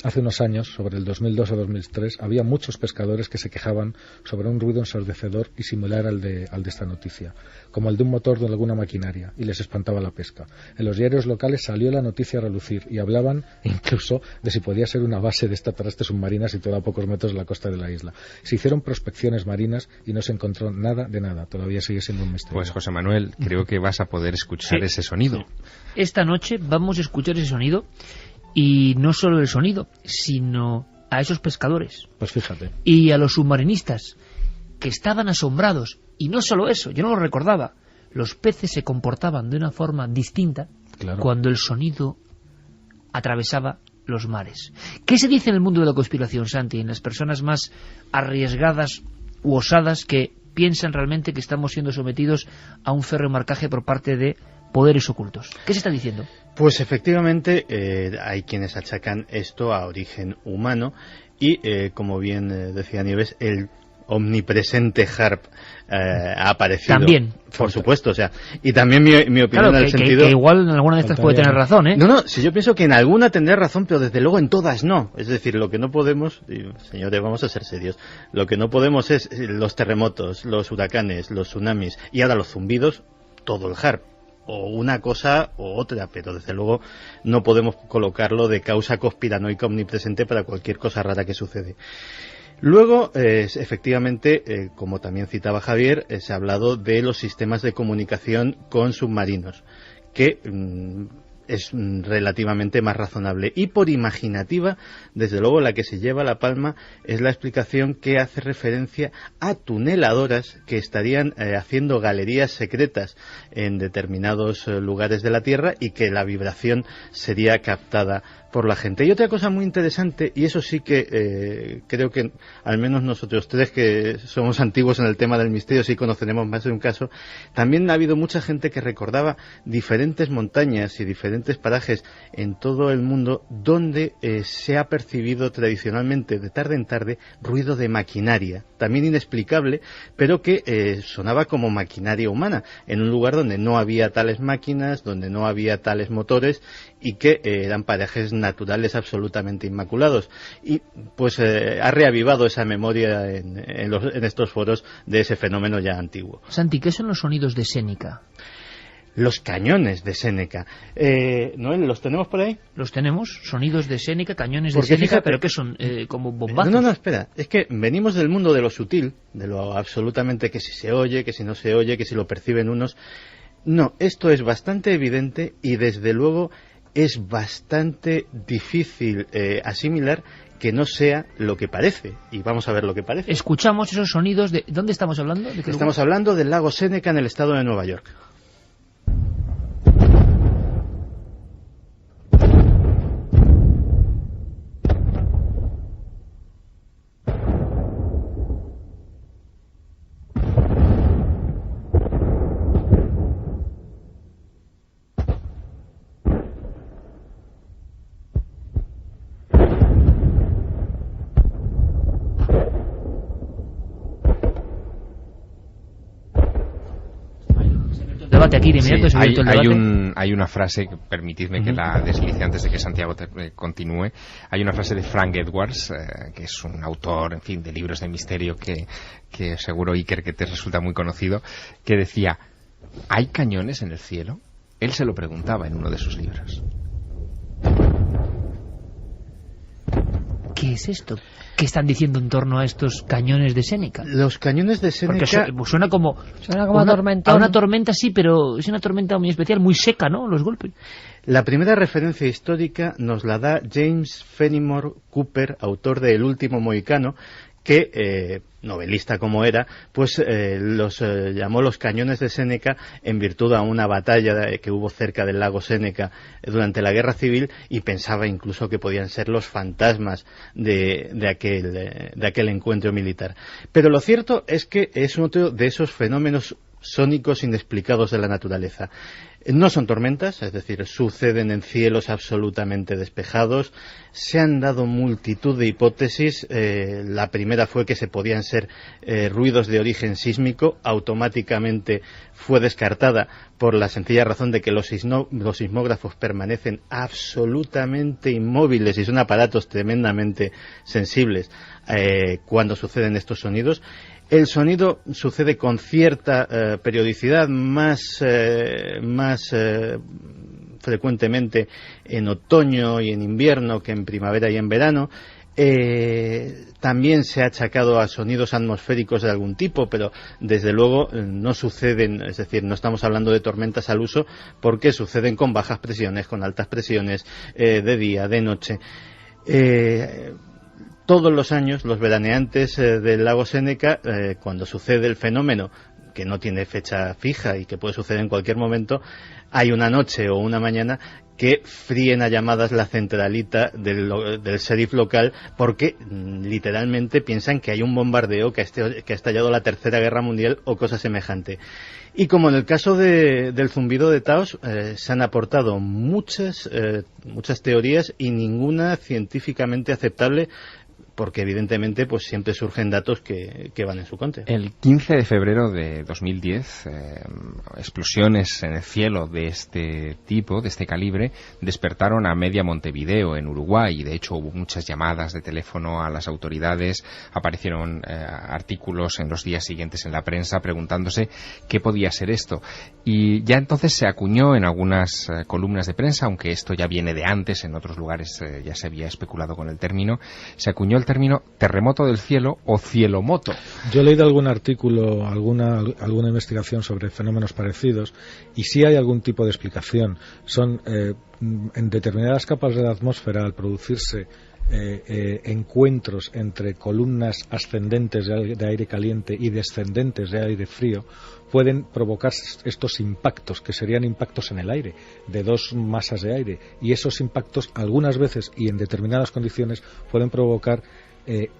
Hace unos años, sobre el 2002 o 2003, había muchos pescadores que se quejaban sobre un ruido ensordecedor y similar al de esta noticia, como el de un motor de alguna maquinaria, y les espantaba la pesca. En los diarios locales salió la noticia a relucir y hablaban incluso de si podía ser una base de extraterrestres submarina situada a pocos metros de la costa de la isla. Se hicieron prospecciones marinas y no se encontró nada de nada. Todavía sigue siendo un misterio. Pues José Manuel, creo que vas a poder escuchar ese sonido. Esta noche vamos a escuchar ese sonido. Y no solo el sonido, sino a esos pescadores. Pues fíjate. Y a los submarinistas, que estaban asombrados. Y no solo eso, yo no lo recordaba. Los peces se comportaban de una forma distinta cuando el sonido atravesaba los mares. ¿Qué se dice en el mundo de la conspiración, Santi? En las personas más arriesgadas u osadas que piensan realmente que estamos siendo sometidos a un férreo marcaje por parte de poderes ocultos. ¿Qué se está diciendo? Pues efectivamente hay quienes achacan esto a origen humano y, como bien decía Nieves, el omnipresente HAARP ha aparecido. También. Por supuesto, o sea, y también mi opinión en el sentido... que igual en alguna de estas puede tener razón, ¿eh? No, si yo pienso que en alguna tendrá razón, pero desde luego en todas no. Es decir, lo que no podemos, y, señores, vamos a ser serios, lo que no podemos es los terremotos, los huracanes, los tsunamis y ahora los zumbidos, todo el HAARP. O una cosa o otra, pero desde luego no podemos colocarlo de causa conspiranoica omnipresente para cualquier cosa rara que sucede. Luego, efectivamente, como también citaba Javier, se ha hablado de los sistemas de comunicación con submarinos, que es relativamente más razonable. Y por imaginativa, desde luego la que se lleva la palma es la explicación que hace referencia a tuneladoras que estarían haciendo galerías secretas en determinados lugares de la Tierra y que la vibración sería captada por la gente. Y otra cosa muy interesante, y eso sí que creo que al menos nosotros tres que somos antiguos en el tema del misterio sí conoceremos más de un caso, también ha habido mucha gente que recordaba diferentes montañas y diferentes parajes en todo el mundo donde se ha percibido tradicionalmente de tarde en tarde ruido de maquinaria, también inexplicable, pero que sonaba como maquinaria humana, en un lugar donde no había tales máquinas, donde no había tales motores y que eran parajes naturales absolutamente inmaculados. Y pues ha reavivado esa memoria en estos foros de ese fenómeno ya antiguo. Santi, ¿qué son los sonidos de Séneca? Los cañones de Séneca. ¿Noel, los tenemos por ahí? Los tenemos, sonidos de Séneca, cañones de Séneca, fíjate, ¿pero qué son? ¿Como bombazos? No, espera, es que venimos del mundo de lo sutil, de lo absolutamente que si se oye, que si no se oye, que si lo perciben unos. No, esto es bastante evidente y desde luego es bastante difícil asimilar que no sea lo que parece. Y vamos a ver lo que parece. Escuchamos esos sonidos de... ¿Dónde estamos hablando? ¿De qué Estamos hablando del lago Séneca en el estado de Nueva York. Aquí de inmediato, sí, hay una frase, permitidme que la deslice antes de que Santiago continúe. Hay una frase de Frank Edwards, que es un autor, en fin, de libros de misterio que seguro, Iker, que te resulta muy conocido, que decía: ¿hay cañones en el cielo? Él se lo preguntaba en uno de sus libros. ¿Qué es esto? ¿Qué están diciendo en torno a estos cañones de Séneca? Los cañones de Séneca... Porque suena como a una tormenta, sí, pero es una tormenta muy especial, muy seca, ¿no? Los golpes. La primera referencia histórica nos la da James Fenimore Cooper, autor de El último mohicano, que, novelista como era, pues los llamó los cañones de Séneca en virtud a una batalla que hubo cerca del lago Séneca durante la Guerra Civil, y pensaba incluso que podían ser los fantasmas de aquel encuentro militar. Pero lo cierto es que es otro de esos fenómenos sónicos inexplicados de la naturaleza. No son tormentas, es decir, suceden en cielos absolutamente despejados. Se han dado multitud de hipótesis. La primera fue que se podían ser ruidos de origen sísmico. Automáticamente fue descartada por la sencilla razón de que los sismógrafos permanecen absolutamente inmóviles y son aparatos tremendamente sensibles cuando suceden estos sonidos. El sonido sucede con cierta periodicidad, más frecuentemente en otoño y en invierno que en primavera y en verano. También se ha achacado a sonidos atmosféricos de algún tipo, pero desde luego no suceden, es decir, no estamos hablando de tormentas al uso, porque suceden con bajas presiones, con altas presiones, de día, de noche. Todos los años los veraneantes del lago Séneca, cuando sucede el fenómeno, que no tiene fecha fija y que puede suceder en cualquier momento, hay una noche o una mañana que fríen a llamadas la centralita del sheriff local, porque literalmente piensan que hay un bombardeo, que ha estallado la Tercera Guerra Mundial o cosa semejante. Y como en el caso del zumbido de Taos, se han aportado muchas teorías y ninguna científicamente aceptable, porque evidentemente pues siempre surgen datos que van en su contra. El 15 de febrero de 2010, explosiones en el cielo de este tipo, de este calibre, despertaron a media Montevideo, en Uruguay, y de hecho hubo muchas llamadas de teléfono a las autoridades, aparecieron artículos en los días siguientes en la prensa preguntándose qué podía ser esto. Y ya entonces se acuñó en algunas columnas de prensa, aunque esto ya viene de antes, en otros lugares ya se había especulado con el término, se acuñó el término terremoto del cielo o cielomoto. Yo he leído algún artículo, alguna investigación sobre fenómenos parecidos, y sí hay algún tipo de explicación. Son en determinadas capas de la atmósfera, al producirse encuentros entre columnas ascendentes de aire caliente y descendentes de aire frío, pueden provocar estos impactos, que serían impactos en el aire, de dos masas de aire, y esos impactos algunas veces y en determinadas condiciones pueden provocar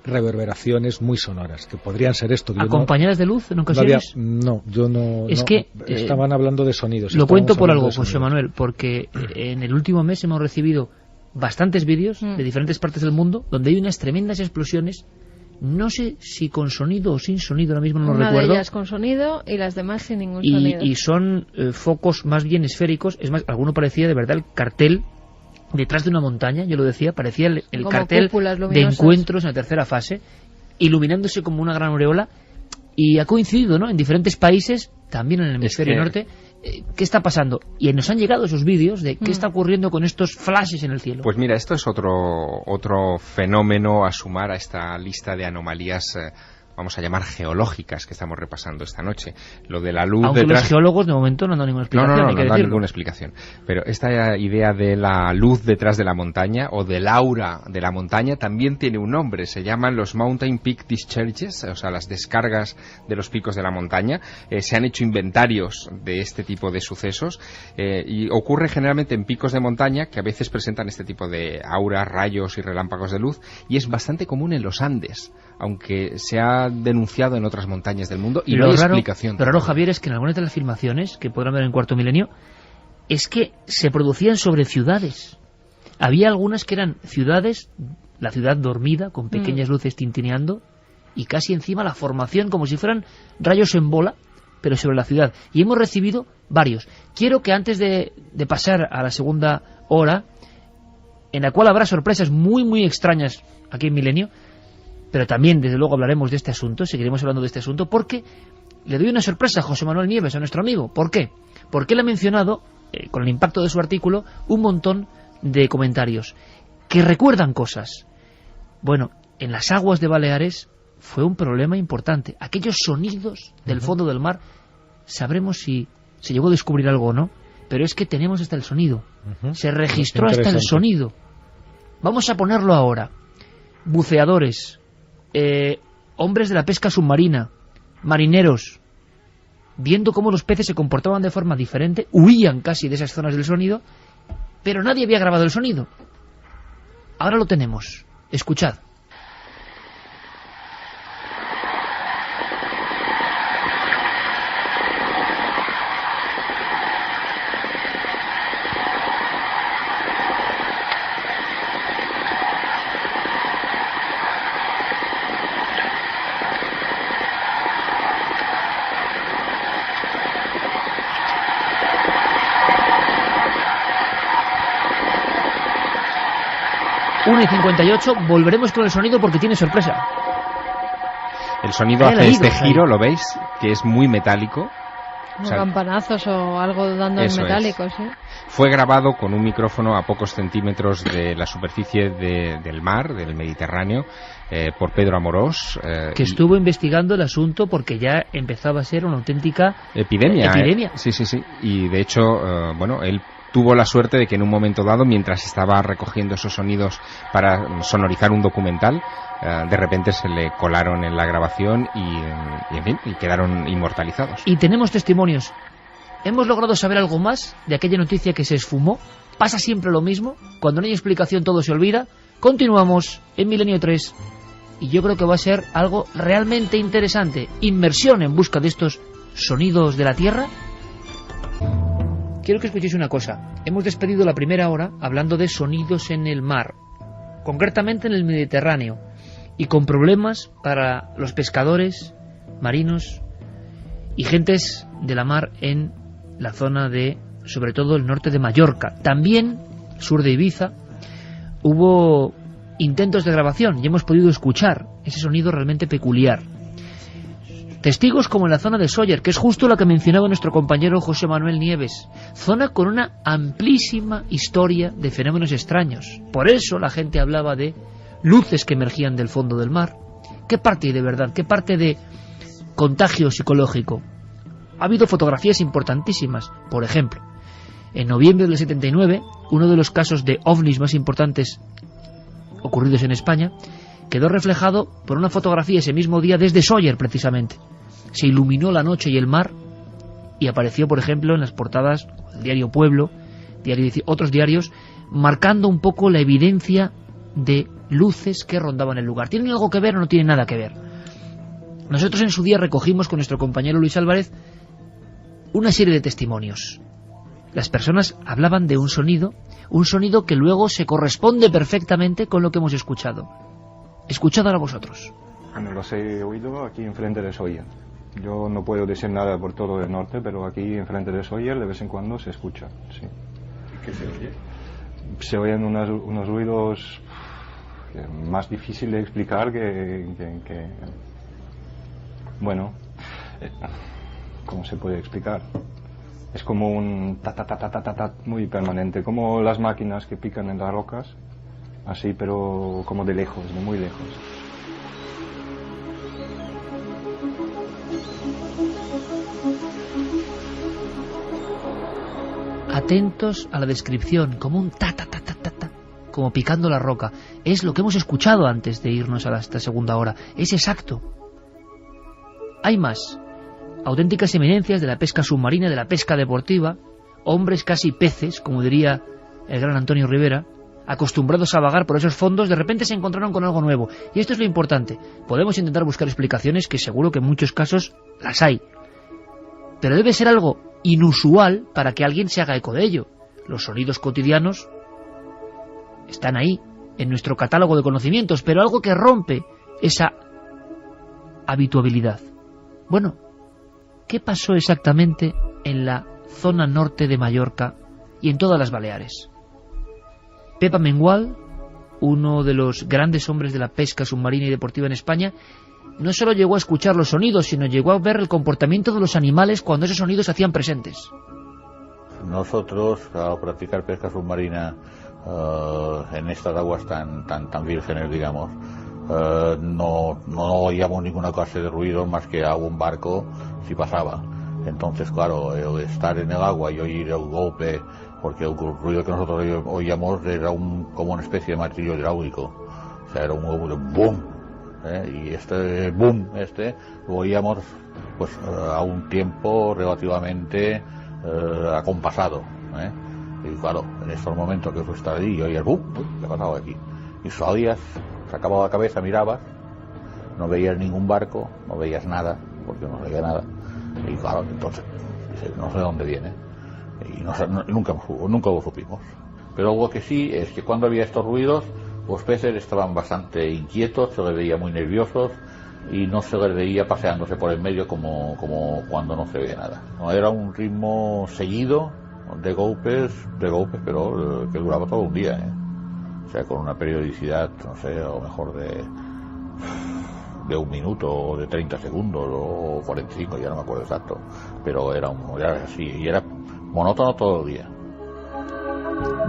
reverberaciones muy sonoras, que podrían ser esto. ¿Acompañadas de luz en ocasiones? Yo no. Es que estaban hablando de sonidos. Lo cuento por algo, José Manuel, porque en el último mes hemos recibido bastantes vídeos de diferentes partes del mundo donde hay unas tremendas explosiones. No sé si con sonido o sin sonido, ahora mismo no lo recuerdo. Una de ellas con sonido y las demás sin ningún sonido. Y son focos más bien esféricos. Es más, alguno parecía de verdad el cartel detrás de una montaña, yo lo decía, parecía el cartel de encuentros en la tercera fase, iluminándose como una gran aureola. Y ha coincidido, ¿no?, en diferentes países, también en el hemisferio norte. ¿Qué está pasando? Y nos han llegado esos vídeos de qué está ocurriendo con estos flashes en el cielo. Pues mira, esto es otro fenómeno a sumar a esta lista de anomalías, vamos a llamar geológicas, que estamos repasando esta noche. Lo de la luz. Aunque detrás... los geólogos de momento no han dado ninguna explicación. No dan ninguna explicación. Pero esta idea de la luz detrás de la montaña, o del aura de la montaña, también tiene un nombre. Se llaman los Mountain Peak Discharges, o sea, las descargas de los picos de la montaña. Se han hecho inventarios de este tipo de sucesos, y ocurre generalmente en picos de montaña que a veces presentan este tipo de auras, rayos y relámpagos de luz, y es bastante común en los Andes, aunque se ha denunciado en otras montañas del mundo y no hay explicación. Lo raro, Javier, es que en algunas de las filmaciones que podrán ver en Cuarto Milenio, es que se producían sobre ciudades. Había algunas que eran ciudades, la ciudad dormida, con pequeñas luces tintineando, y casi encima la formación como si fueran rayos en bola, pero sobre la ciudad. Y hemos recibido varios. Quiero que antes de pasar a la segunda hora, en la cual habrá sorpresas muy, muy extrañas aquí en Milenio, pero también, desde luego, hablaremos de este asunto, seguiremos hablando de este asunto, porque le doy una sorpresa a José Manuel Nieves, a nuestro amigo. ¿Por qué? Porque él ha mencionado, con el impacto de su artículo, un montón de comentarios que recuerdan cosas. Bueno, en las aguas de Baleares fue un problema importante. Aquellos sonidos del fondo del mar, sabremos si se llegó a descubrir algo o no, pero es que tenemos hasta el sonido. Se registró hasta el sonido. Vamos a ponerlo ahora. Buceadores, hombres de la pesca submarina, marineros, viendo cómo los peces se comportaban de forma diferente, huían casi de esas zonas del sonido, pero nadie había grabado el sonido. Ahora lo tenemos. Escuchad. 1:58, volveremos con el sonido porque tiene sorpresa. El sonido hace este giro, ¿lo veis? Que es muy metálico. Como campanazos o algo dando en metálico, sí. Fue grabado con un micrófono a pocos centímetros de la superficie del mar, del Mediterráneo, por Pedro Amorós. Que estuvo investigando el asunto porque ya empezaba a ser una auténtica epidemia. Sí. Y de hecho, él tuvo la suerte de que en un momento dado, mientras estaba recogiendo esos sonidos para sonorizar un documental, de repente se le colaron en la grabación y quedaron inmortalizados. Y tenemos testimonios. ¿Hemos logrado saber algo más de aquella noticia que se esfumó? ¿Pasa siempre lo mismo? Cuando no hay explicación todo se olvida. Continuamos en Milenio 3 y yo creo que va a ser algo realmente interesante. Inmersión en busca de estos sonidos de la Tierra. Quiero que escuchéis una cosa. Hemos despedido la primera hora hablando de sonidos en el mar, concretamente en el Mediterráneo, y con problemas para los pescadores, marinos y gentes de la mar en la zona de, sobre todo, el norte de Mallorca. También, sur de Ibiza, hubo intentos de grabación y hemos podido escuchar ese sonido realmente peculiar. Testigos como en la zona de Sóller, que es justo la que mencionaba nuestro compañero José Manuel Nieves, zona con una amplísima historia de fenómenos extraños. Por eso la gente hablaba de luces que emergían del fondo del mar. ¿Qué parte hay de verdad? ¿Qué parte de contagio psicológico? Ha habido fotografías importantísimas. Por ejemplo, en noviembre del 79, uno de los casos de ovnis más importantes ocurridos en España quedó reflejado por una fotografía ese mismo día desde Sóller, precisamente. Se iluminó la noche y el mar y apareció, por ejemplo, en las portadas del diario Pueblo, otros diarios, marcando un poco la evidencia de luces que rondaban el lugar. ¿Tienen algo que ver o no tienen nada que ver? Nosotros en su día recogimos con nuestro compañero Luis Álvarez una serie de testimonios. Las personas hablaban de un sonido que luego se corresponde perfectamente con lo que hemos escuchado. Escuchad ahora vosotros. Bueno, los he oído aquí enfrente de Sóller. Yo no puedo decir nada por todo el norte, pero aquí enfrente de Sóller de vez en cuando se escucha, sí. ¿Qué se oye? Se oyen unos ruidos más difíciles de explicar que bueno, ¿cómo se puede explicar? Es como un ta muy permanente, como las máquinas que pican en las rocas, así, pero como de lejos, de muy lejos. Atentos a la descripción, como un ta, como picando la roca. Es lo que hemos escuchado antes de irnos a esta segunda hora. Es exacto. Hay más. Auténticas eminencias de la pesca submarina, de la pesca deportiva, hombres casi peces, como diría el gran Antonio Rivera, acostumbrados a vagar por esos fondos, de repente se encontraron con algo nuevo. Y esto es lo importante. Podemos intentar buscar explicaciones, que seguro que en muchos casos las hay. Pero debe ser algo inusual para que alguien se haga eco de ello. Los sonidos cotidianos están ahí, en nuestro catálogo de conocimientos, pero algo que rompe esa habituabilidad. Bueno, ¿qué pasó exactamente en la zona norte de Mallorca y en todas las Baleares? Pepa Mengual, uno de los grandes hombres de la pesca submarina y deportiva en España, no solo llegó a escuchar los sonidos, sino llegó a ver el comportamiento de los animales cuando esos sonidos se hacían presentes. Nosotros, al practicar pesca submarina en estas aguas tan vírgenes, digamos, no oíamos ninguna clase de ruido más que a un barco si pasaba. Entonces, claro, el estar en el agua y oír el golpe, porque el ruido que nosotros oíamos era como una especie de martillo hidráulico, o sea, era un boom, y este boom lo oíamos pues a un tiempo relativamente acompasado, y claro, en estos momentos que tú estás allí y oías boom, ¿qué ha pasado aquí? Y salías, sacabas la cabeza, mirabas, no veías ningún barco, no veías nada, porque no veía nada, y claro, entonces dices, no sé de dónde viene, y nunca lo supimos. Pero lo que sí es que cuando había estos ruidos, los peces estaban bastante inquietos, se les veía muy nerviosos y no se les veía paseándose por el medio como cuando no se ve nada. No, era un ritmo seguido de golpes, pero que duraba todo un día, o sea, con una periodicidad, no sé, a lo mejor de 1 minuto o de 30 segundos o 45, ya no me acuerdo exacto, pero era así, y era monótono todo el día.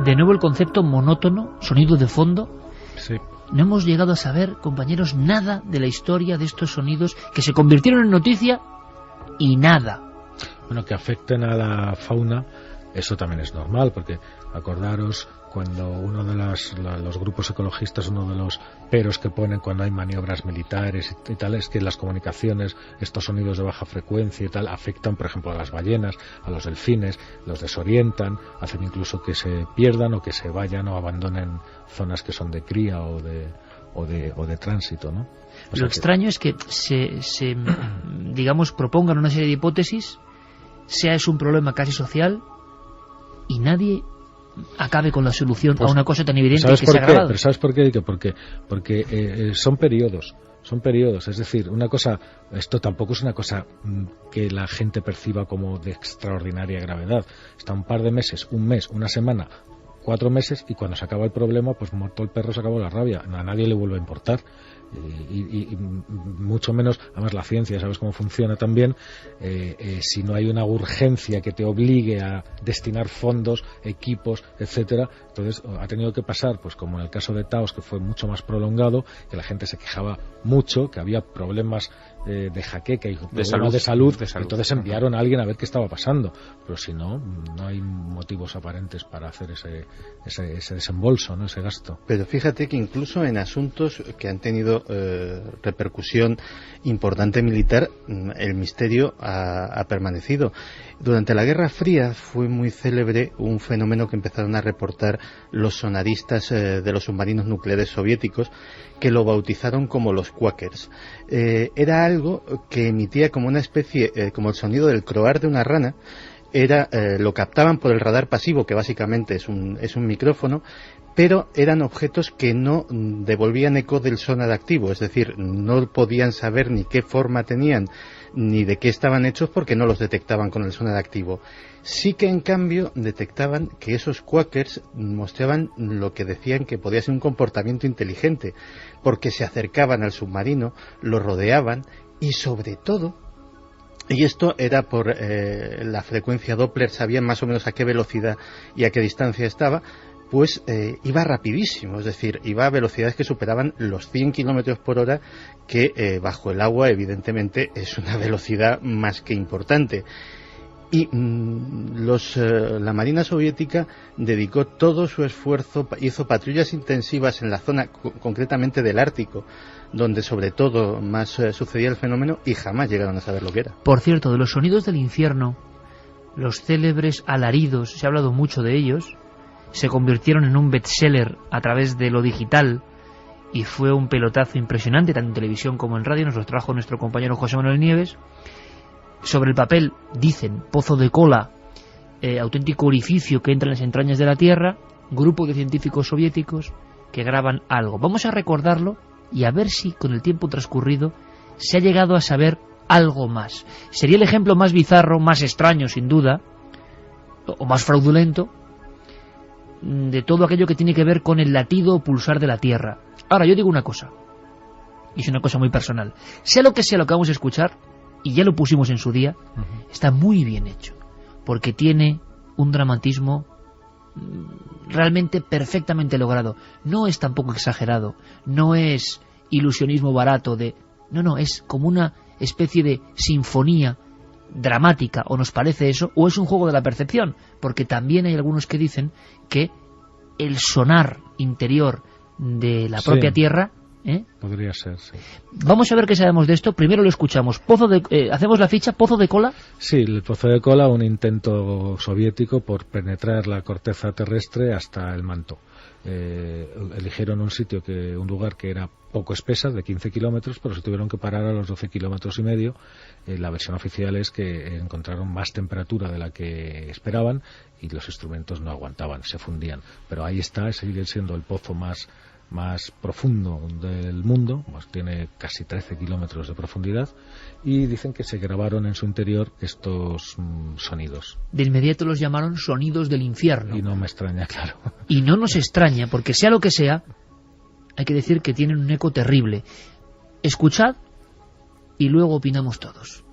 De nuevo el concepto monótono, sonido de fondo. Sí. No hemos llegado a saber, compañeros, nada de la historia de estos sonidos que se convirtieron en noticia y nada. Bueno, que afecten a la fauna, eso también es normal, porque acordaros cuando uno de los grupos ecologistas, uno de los peros que ponen cuando hay maniobras militares y tal, es que las comunicaciones, estos sonidos de baja frecuencia y tal, afectan, por ejemplo, a las ballenas, a los delfines, los desorientan, hacen incluso que se pierdan o que se vayan o abandonen zonas que son de cría o de tránsito, ¿no? Lo extraño es que se digamos, propongan una serie de hipótesis, sea es un problema casi social, y nadie acabe con la solución a una cosa tan evidente que se ha grabado. Pero ¿sabes por qué? Porque son periodos, es decir, una cosa, esto tampoco es una cosa que la gente perciba como de extraordinaria gravedad. Está un par de meses, un mes, una semana, 4 meses, y cuando se acaba el problema, pues muerto el perro se acabó la rabia, a nadie le vuelve a importar. Y mucho menos, además la ciencia, sabes cómo funciona también, si no hay una urgencia que te obligue a destinar fondos, equipos, etcétera, entonces ha tenido que pasar, pues como en el caso de Taos, que fue mucho más prolongado, que la gente se quejaba mucho, que había problemas de jaqueca y problemas de salud, entonces enviaron a alguien a ver qué estaba pasando, pero si no, no hay motivos aparentes para hacer ese desembolso, ¿no? Ese gasto. Pero fíjate que incluso en asuntos que han tenido repercusión importante militar, el misterio ha permanecido. Durante la Guerra Fría fue muy célebre un fenómeno que empezaron a reportar los sonaristas de los submarinos nucleares soviéticos, que lo bautizaron como los quackers. Era algo que emitía como una especie, como el sonido del croar de una rana. Lo captaban por el radar pasivo, que básicamente es un micrófono, pero eran objetos que no devolvían eco del sonar activo, es decir, no podían saber ni qué forma tenían ni de qué estaban hechos porque no los detectaban con el sonar activo. Sí que en cambio detectaban que esos quackers mostraban lo que decían que podía ser un comportamiento inteligente, porque se acercaban al submarino, lo rodeaban y sobre todo, y esto era por la frecuencia Doppler, sabían más o menos a qué velocidad y a qué distancia estaba, pues iba rapidísimo, es decir, iba a velocidades que superaban los 100 kilómetros por hora, que bajo el agua evidentemente es una velocidad más que importante. Y la Marina Soviética dedicó todo su esfuerzo, hizo patrullas intensivas en la zona, concretamente del Ártico, donde sobre todo más sucedía el fenómeno, y jamás llegaron a saber lo que era. Por cierto, de los sonidos del infierno, los célebres alaridos, se ha hablado mucho de ellos, se convirtieron en un bestseller a través de lo digital y fue un pelotazo impresionante, tanto en televisión como en radio. Nos los trajo nuestro compañero José Manuel Nieves. Sobre el papel dicen pozo de cola, auténtico orificio que entra en las entrañas de la Tierra, grupo de científicos soviéticos que graban algo. Vamos a recordarlo y a ver si con el tiempo transcurrido se ha llegado a saber algo más. Sería el ejemplo más bizarro, más extraño sin duda, o más fraudulento, de todo aquello que tiene que ver con el latido o pulsar de la Tierra. Ahora, yo digo una cosa, y es una cosa muy personal. Sea lo que vamos a escuchar, y ya lo pusimos en su día, está muy bien hecho, porque tiene un dramatismo realmente perfectamente logrado. No es tampoco exagerado, no es ilusionismo barato no, es como una especie de sinfonía dramática, o nos parece eso, o es un juego de la percepción, porque también hay algunos que dicen que el sonar interior de la propia Tierra podría ser, sí. Vamos a ver qué sabemos de esto. Primero lo escuchamos. Hacemos la ficha, pozo de cola. Sí, el pozo de cola, un intento soviético por penetrar la corteza terrestre hasta el manto. Eligieron un lugar que era poco espesa, de 15 kilómetros, pero se tuvieron que parar a los 12 kilómetros y medio. La versión oficial es que encontraron más temperatura de la que esperaban y los instrumentos no aguantaban, se fundían. Pero ahí está, sigue siendo el pozo más más profundo del mundo, pues tiene casi 13 kilómetros de profundidad, y dicen que se grabaron en su interior estos sonidos. De inmediato los llamaron sonidos del infierno. Y no me extraña, claro. Y no nos extraña, porque sea lo que sea, hay que decir que tienen un eco terrible. Escuchad y luego opinamos todos.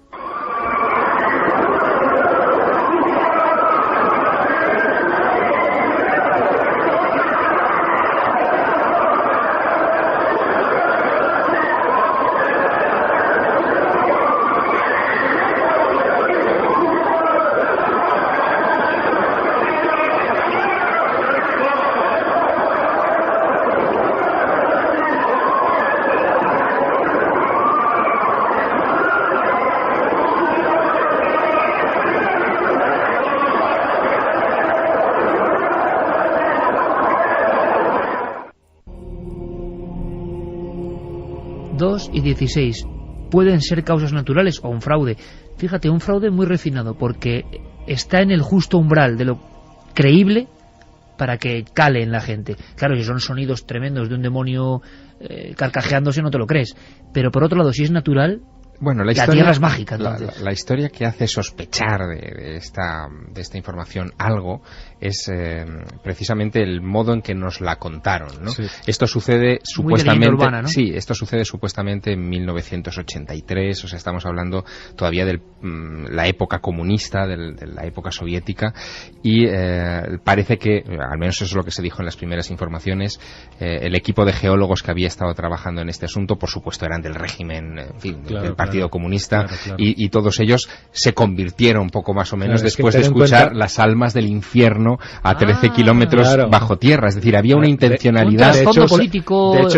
Y 16 pueden ser causas naturales o un fraude. Fíjate, un fraude muy refinado, porque está en el justo umbral de lo creíble para que cale en la gente. Claro, si son sonidos tremendos de un demonio carcajeándose, no te lo crees, pero por otro lado, si es natural, bueno, la tierra es mágica. La historia que hace sospechar de esta información algo es precisamente el modo en que nos la contaron, ¿no? Sí. Esto sucede supuestamente urbana, ¿no? Sí, esto sucede supuestamente en 1983, o sea, estamos hablando todavía de la época comunista, de la época soviética, y parece que, al menos eso es lo que se dijo en las primeras informaciones, el equipo de geólogos que había estado trabajando en este asunto, por supuesto, eran del régimen, en fin, del Partido Comunista, claro. Y todos ellos se convirtieron poco más o menos después de escuchar las almas del infierno a 13 kilómetros bajo tierra. Es decir, había una intencionalidad. De hecho,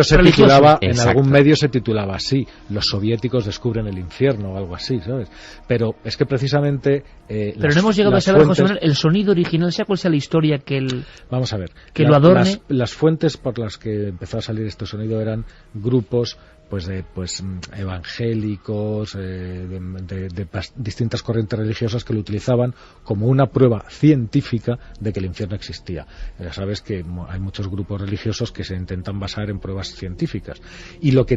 se titulaba, en algún medio se titulaba así: los soviéticos descubren el infierno o algo así, ¿sabes? Pero es que precisamente... pero no hemos llegado a saber, José Manuel, el sonido original, sea cual sea la historia que Vamos a ver. Que lo adorne. Las fuentes por las que empezó a salir este sonido eran grupos evangélicos, de distintas corrientes religiosas que lo utilizaban como una prueba científica de que el infierno existía. Ya sabes que hay muchos grupos religiosos que se intentan basar en pruebas científicas, y lo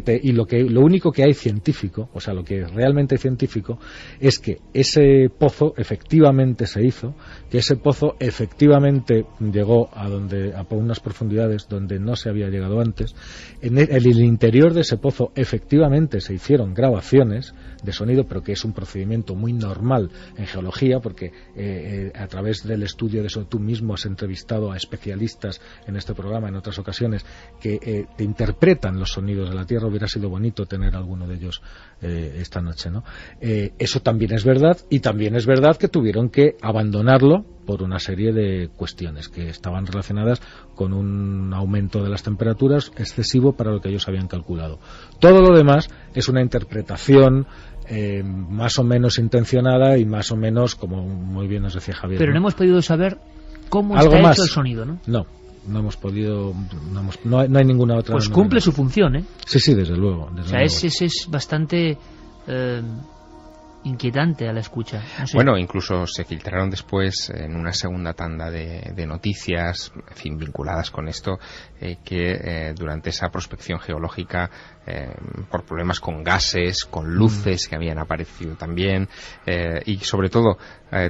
único que hay científico, o sea, lo que realmente hay científico, es que ese pozo efectivamente se hizo, que ese pozo efectivamente llegó a unas profundidades donde no se había llegado antes. En el interior de ese pozo efectivamente se hicieron grabaciones de sonido, pero que es un procedimiento muy normal en geología, porque a través del estudio de eso tú mismo has entrevistado a especialistas en este programa en otras ocasiones que te interpretan los sonidos de la Tierra. Hubiera sido bonito tener alguno de ellos esta noche, ¿no? Eso también es verdad, y también es verdad que tuvieron que abandonarlo por una serie de cuestiones que estaban relacionadas con un aumento de las temperaturas excesivo para lo que ellos habían calculado. Todo lo demás es una interpretación más o menos intencionada y más o menos, como muy bien nos decía Javier. Pero no hemos podido saber cómo está hecho el sonido, ¿no? No hemos podido, no hay ninguna otra. Pues cumple su función, ¿eh? Sí, desde luego. Es bastante inquietante a la escucha. No sé. Bueno, incluso se filtraron después en una segunda tanda de noticias, en fin, vinculadas con esto, que durante esa prospección geológica, por problemas con gases, con luces que habían aparecido también, y sobre todo,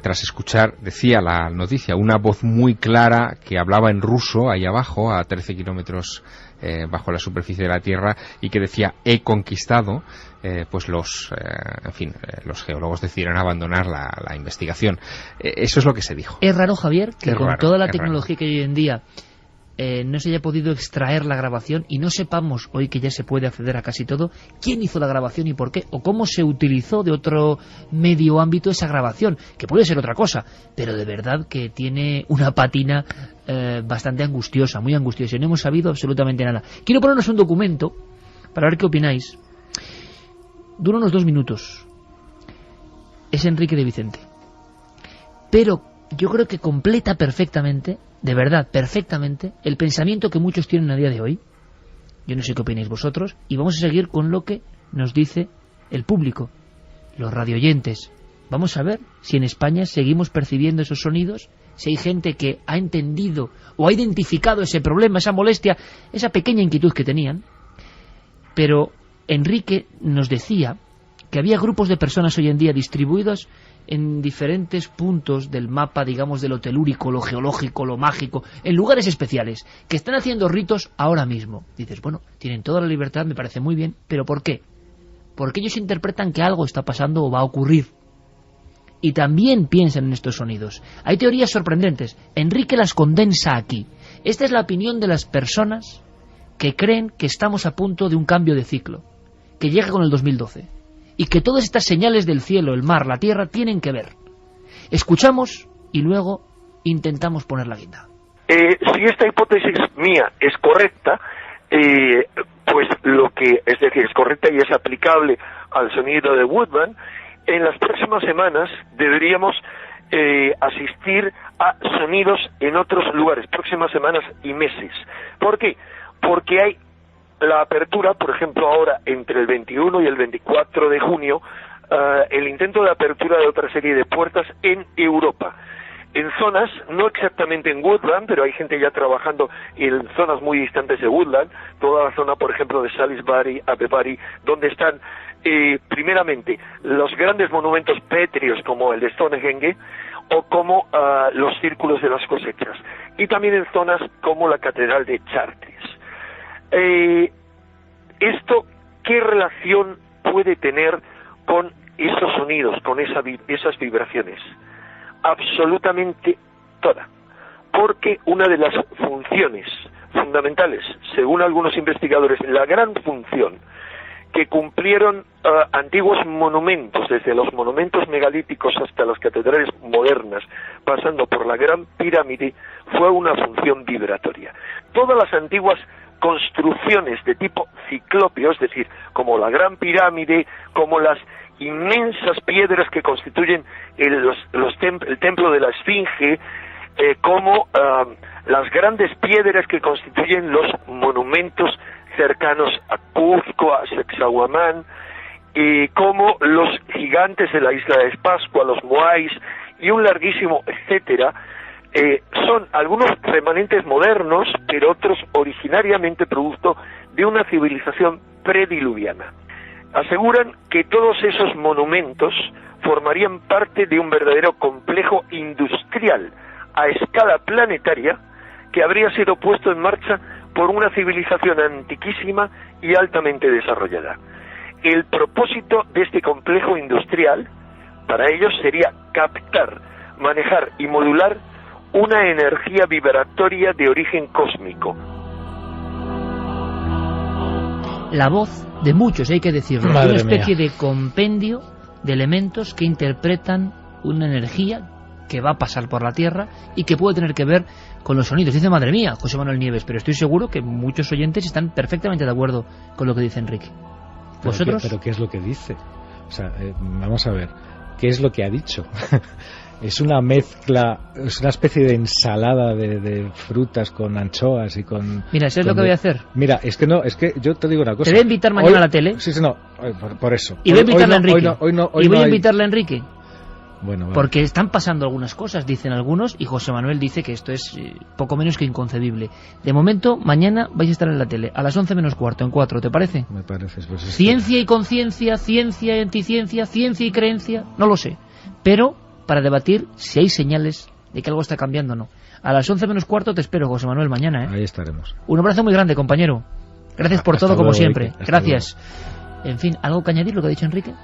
tras escuchar, decía la noticia, una voz muy clara que hablaba en ruso ahí abajo, a 13 kilómetros bajo la superficie de la Tierra, y que decía: he conquistado, pues los geólogos decidieron abandonar la investigación. Eso es lo que se dijo. Es raro, Javier, que con toda la tecnología que hay hoy en día no se haya podido extraer la grabación y no sepamos, hoy que ya se puede acceder a casi todo, quién hizo la grabación y por qué, o cómo se utilizó de otro medio ámbito esa grabación, que puede ser otra cosa, pero de verdad que tiene una pátina bastante angustiosa, muy angustiosa, y no hemos sabido absolutamente nada. Quiero ponernos un documento para ver qué opináis. Dura unos 2 minutos. Es Enrique de Vicente. Pero yo creo que completa perfectamente, de verdad, perfectamente, el pensamiento que muchos tienen a día de hoy. Yo no sé qué opináis vosotros, y vamos a seguir con lo que nos dice el público, los radioyentes, Vamos a ver si en España seguimos percibiendo esos sonidos, si hay gente que ha entendido o ha identificado ese problema, esa molestia, esa pequeña inquietud que tenían. Pero Enrique nos decía que había grupos de personas hoy en día distribuidos en diferentes puntos del mapa, digamos, de lo telúrico, lo geológico, lo mágico, en lugares especiales, que están haciendo ritos ahora mismo. Dices, bueno, tienen toda la libertad, me parece muy bien, pero ¿por qué? Porque ellos interpretan que algo está pasando o va a ocurrir. Y también piensan en estos sonidos. Hay teorías sorprendentes. Enrique las condensa aquí. Esta es la opinión de las personas que creen que estamos a punto de un cambio de ciclo, que llega con el 2012, y que todas estas señales del cielo, el mar, la tierra, tienen que ver. Escuchamos y luego intentamos poner la guinda. Si esta hipótesis mía es correcta, pues es correcta y es aplicable al sonido de Woodman, en las próximas semanas deberíamos asistir a sonidos en otros lugares, próximas semanas y meses. ¿Por qué? Porque hay la apertura, por ejemplo, ahora entre el 21 y el 24 de junio, el intento de apertura de otra serie de puertas en Europa. En zonas, no exactamente en Woodland, pero hay gente ya trabajando en zonas muy distantes de Woodland, toda la zona, por ejemplo, de Salisbury, Applebury, donde están, primeramente, los grandes monumentos pétreos como el de Stonehenge, o como los círculos de las cosechas, y también en zonas como la Catedral de Chartres. ¿Esto qué relación puede tener con esos sonidos, con esas vibraciones? Absolutamente toda, porque una de las funciones fundamentales, según algunos investigadores, la gran función que cumplieron antiguos monumentos, desde los monumentos megalíticos hasta las catedrales modernas, pasando por la Gran Pirámide, fue una función vibratoria. Todas las antiguas construcciones de tipo ciclópeo, es decir, como la Gran Pirámide, como las inmensas piedras que constituyen el templo de la Esfinge, como las grandes piedras que constituyen los monumentos cercanos a Cuzco, a Sacsayhuamán, como los gigantes de la isla de Pascua, los Moais, y un larguísimo etcétera, son algunos remanentes modernos, pero otros originariamente producto de una civilización prediluviana. Aseguran que todos esos monumentos formarían parte de un verdadero complejo industrial a escala planetaria que habría sido puesto en marcha por una civilización antiquísima y altamente desarrollada. El propósito de este complejo industrial para ellos sería captar, manejar y modular una energía vibratoria de origen cósmico. La voz de muchos, hay que decirlo, una especie de compendio de elementos que interpretan una energía que va a pasar por la Tierra y que puede tener que ver con los sonidos. Dice, madre mía, José Manuel Nieves, pero estoy seguro que muchos oyentes están perfectamente de acuerdo con lo que dice Enrique. ¿Vosotros? ¿Pero qué es lo que dice? O sea, vamos a ver, ¿qué es lo que ha dicho? Es una mezcla, es una especie de ensalada de frutas con anchoas y con... Mira, ¿sabes lo que voy a hacer? Mira, es que yo te digo una cosa. Te voy a invitar mañana a la tele. Sí, no, por eso. Y voy a invitarle a Enrique. Y voy a invitarle a Enrique. Bueno, vale. Porque están pasando algunas cosas, dicen algunos, y José Manuel dice que esto es poco menos que inconcebible. De momento, mañana vais a estar en la tele, a las 11 menos cuarto, en 4, ¿te parece? Me parece. Pues ciencia y conciencia, ciencia y anticiencia, ciencia y creencia, no lo sé. Pero para debatir si hay señales de que algo está cambiando o no. A las 11 menos cuarto te espero, José Manuel, mañana, ¿eh? Ahí estaremos. Un abrazo muy grande, compañero. Gracias por todo, como siempre. Gracias. Luego. En fin, ¿algo que añadir lo que ha dicho Enrique?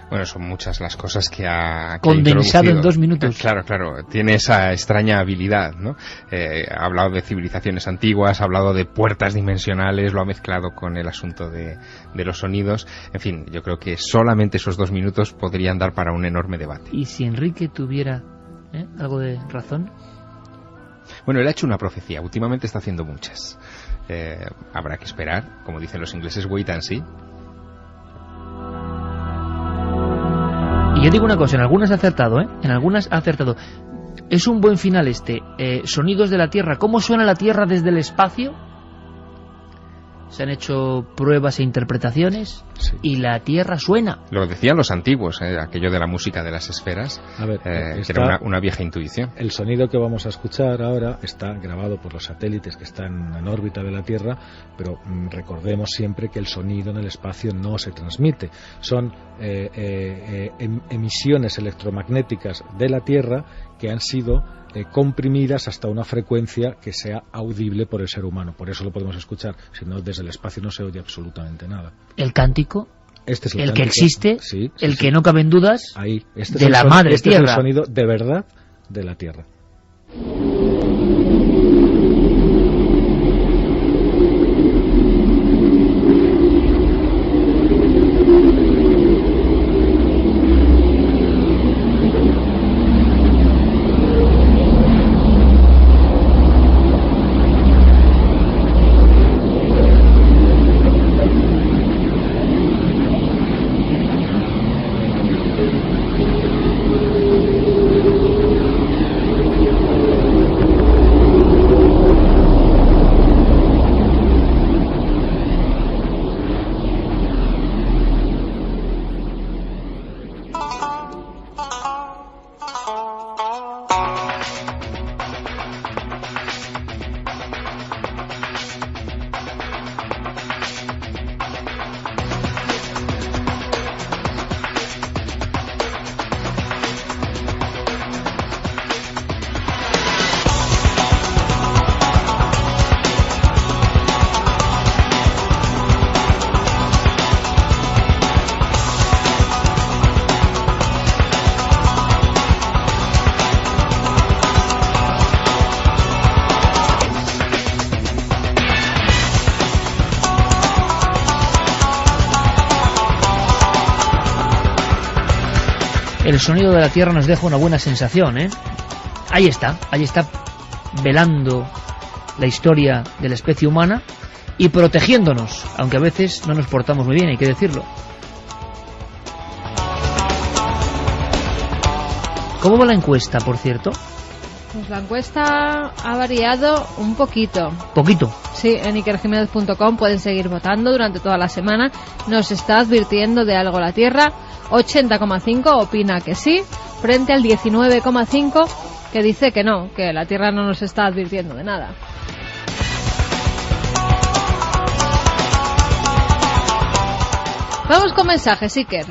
Bueno, son muchas las cosas que ha condensado en 2 minutos. Claro, tiene esa extraña habilidad, ¿no? Ha hablado de civilizaciones antiguas, ha hablado de puertas dimensionales, lo ha mezclado con el asunto de los sonidos. En fin, yo creo que solamente esos 2 minutos podrían dar para un enorme debate. ¿Y si Enrique tuviera algo de razón? Bueno, él ha hecho una profecía, últimamente está haciendo muchas. Habrá que esperar, como dicen los ingleses, wait and see. Y yo digo una cosa, en algunas ha acertado, En algunas ha acertado. Es un buen final este. Sonidos de la Tierra. ¿Cómo suena la Tierra desde el espacio? se han hecho pruebas e interpretaciones, y la Tierra suena. Lo decían los antiguos, aquello de la música de las esferas, a ver, que era una vieja intuición. El sonido que vamos a escuchar ahora está grabado por los satélites que están en órbita de la Tierra, pero recordemos siempre que el sonido en el espacio no se transmite. Son emisiones electromagnéticas de la Tierra que han sido comprimidas hasta una frecuencia que sea audible por el ser humano. Por eso lo podemos escuchar. Si no, desde el espacio no se oye absolutamente nada. El cántico, este es el cántico, que existe, sí, que no caben dudas, ahí, de la madre Tierra. Tierra. Es el sonido de verdad de la Tierra. El sonido de la Tierra nos deja una buena sensación, ¿eh? Ahí está velando la historia de la especie humana y protegiéndonos, aunque a veces no nos portamos muy bien, hay que decirlo. ¿Cómo va la encuesta, por cierto? Pues la encuesta ha variado un poquito. ¿Poquito? Sí, en ikerjiménez.com pueden seguir votando durante toda la semana. Nos está advirtiendo de algo la Tierra. 80,5 opina que sí, frente al 19,5 que dice que no, que la Tierra no nos está advirtiendo de nada. Vamos con mensajes, Iker.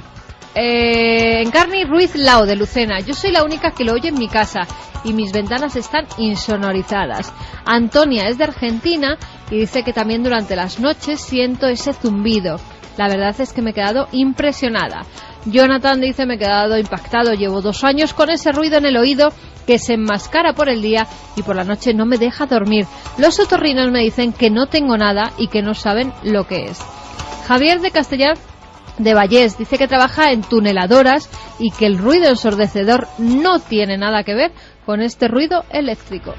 Encarni Ruiz Lao, de Lucena. Yo soy la única que lo oye en mi casa y mis ventanas están insonorizadas. Antonia es de Argentina y dice que también durante las noches siento ese zumbido. La verdad es que me he quedado impresionada. Jonathan dice: me he quedado impactado, llevo 2 años con ese ruido en el oído que se enmascara por el día y por la noche no me deja dormir. Los otorrinos me dicen que no tengo nada y que no saben lo que es. Javier de Castellar de Vallés dice que trabaja en tuneladoras y que el ruido ensordecedor no tiene nada que ver con este ruido eléctrico.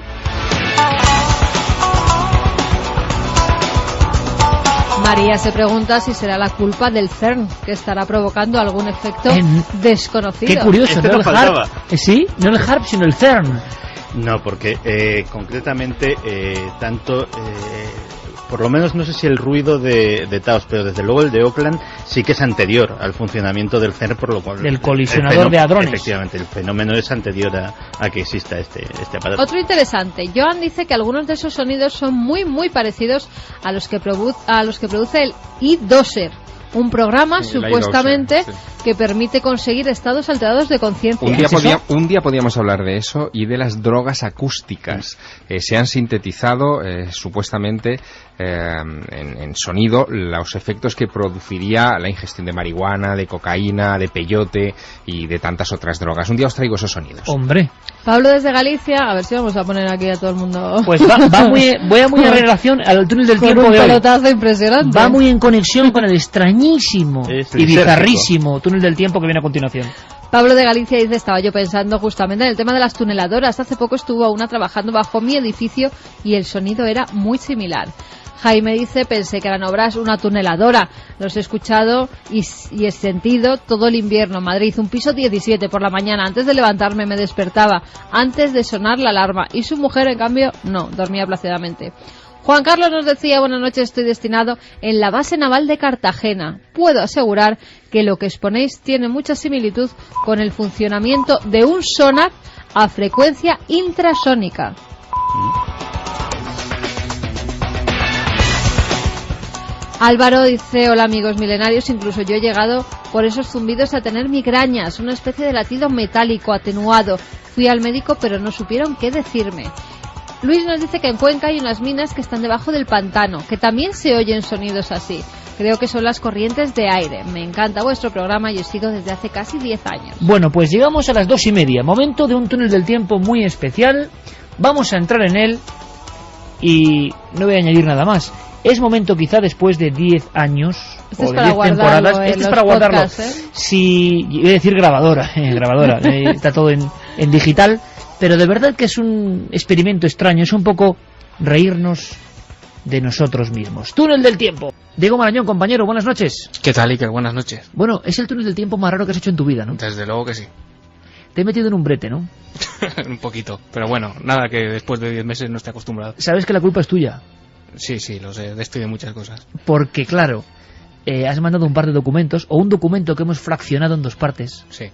María se pregunta si será la culpa del CERN, que estará provocando algún efecto desconocido. Qué curioso, no el HARP, sí, no el HARP, sino el CERN. No, porque concretamente por lo menos no sé si el ruido de Taos, pero desde luego el de Oakland sí que es anterior al funcionamiento del CERN, por lo cual del colisionador de hadrones. Efectivamente, el fenómeno es anterior a que exista este aparato. Otro interesante, Joan dice que algunos de esos sonidos son muy muy parecidos a los que produce el iDoser, un programa supuestamente que permite conseguir estados alterados de conciencia. Un día podíamos hablar de eso y de las drogas acústicas. Se han sintetizado supuestamente en sonido los efectos que produciría la ingestión de marihuana, de cocaína, de peyote y de tantas otras drogas. Un día os traigo esos sonidos. Hombre. Pablo desde Galicia, a ver si vamos a poner aquí a todo el mundo. Pues voy a muy en relación al túnel del tiempo de hoy. Pelotazo impresionante. Va muy en conexión con el extrañísimo y bizarrísimo túnel del tiempo que viene a continuación. Pablo de Galicia dice: estaba yo pensando justamente en el tema de las tuneladoras. Hace poco estuvo una trabajando bajo mi edificio y el sonido era muy similar. Jaime dice: pensé que eran obras una tuneladora. Los he escuchado y he sentido todo el invierno. Madrid, un piso 17 por la mañana. Antes de levantarme me despertaba, antes de sonar la alarma. Y su mujer, en cambio, no, dormía plácidamente. Juan Carlos nos decía: buenas noches, estoy destinado en la base naval de Cartagena. Puedo asegurar que lo que exponéis tiene mucha similitud con el funcionamiento de un sonar a frecuencia intrasónica. Álvaro dice: hola amigos milenarios, incluso yo he llegado por esos zumbidos a tener migrañas, una especie de latido metálico atenuado. Fui al médico pero no supieron qué decirme. Luis nos dice que en Cuenca hay unas minas que están debajo del pantano, que también se oyen sonidos así. Creo que son las corrientes de aire. Me encanta vuestro programa y os sigo desde hace casi 10 años. Bueno, pues llegamos a las 2:30, momento de un túnel del tiempo muy especial. Vamos a entrar en él y no voy a añadir nada más. Es momento, quizá después de 10 años o de 10 temporadas, este es para guardarlo. Si, voy a decir grabadora, está todo en digital, pero de verdad que es un experimento extraño, es un poco reírnos de nosotros mismos. Túnel del tiempo. Diego Marañón, compañero, buenas noches. ¿Qué tal, Iker? Buenas noches. Bueno, es el túnel del tiempo más raro que has hecho en tu vida, ¿no? Desde luego que sí. Te he metido en un brete, ¿no? Un poquito, pero bueno, nada que después de 10 meses no esté acostumbrado. Sabes que la culpa es tuya. Sí, lo sé, de esto y de muchas cosas. Porque, claro, has mandado un par de documentos, o un documento que hemos fraccionado en 2 partes. Sí.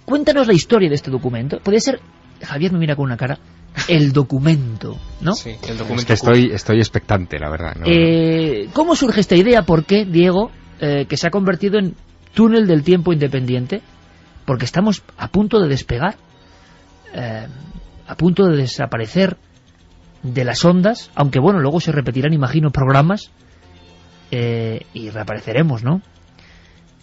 Cuéntanos la historia de este documento. Podría ser, Javier me mira con una cara, el documento, ¿no? Sí, el documento. Es que estoy expectante, la verdad. ¿No? ¿Cómo surge esta idea? ¿Por qué, Diego, que se ha convertido en túnel del tiempo independiente? Porque estamos a punto de despegar, a punto de desaparecer de las ondas, aunque bueno, luego se repetirán, imagino, programas y reapareceremos, ¿no?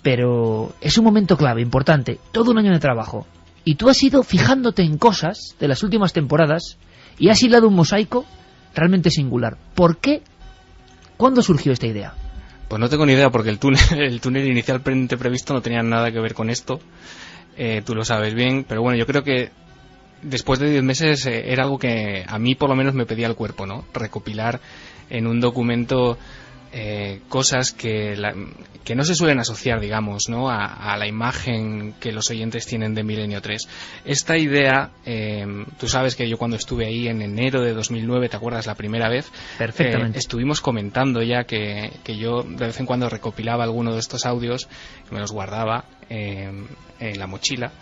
Pero es un momento clave, importante, todo un año de trabajo, y tú has ido fijándote en cosas de las últimas temporadas y has hilado un mosaico realmente singular. ¿Por qué? ¿Cuándo surgió esta idea? Pues no tengo ni idea, porque el túnel inicialmente previsto no tenía nada que ver con esto, tú lo sabes bien, pero bueno, yo creo que después de 10 meses era algo que a mí por lo menos me pedía el cuerpo, ¿no? Recopilar en un documento cosas que no se suelen asociar, digamos, ¿no? a la imagen que los oyentes tienen de Milenio 3. Esta idea, tú sabes que yo cuando estuve ahí en enero de 2009, ¿te acuerdas? La primera vez. Perfectamente. Estuvimos comentando ya que yo de vez en cuando recopilaba alguno de estos audios, me los guardaba en la mochila.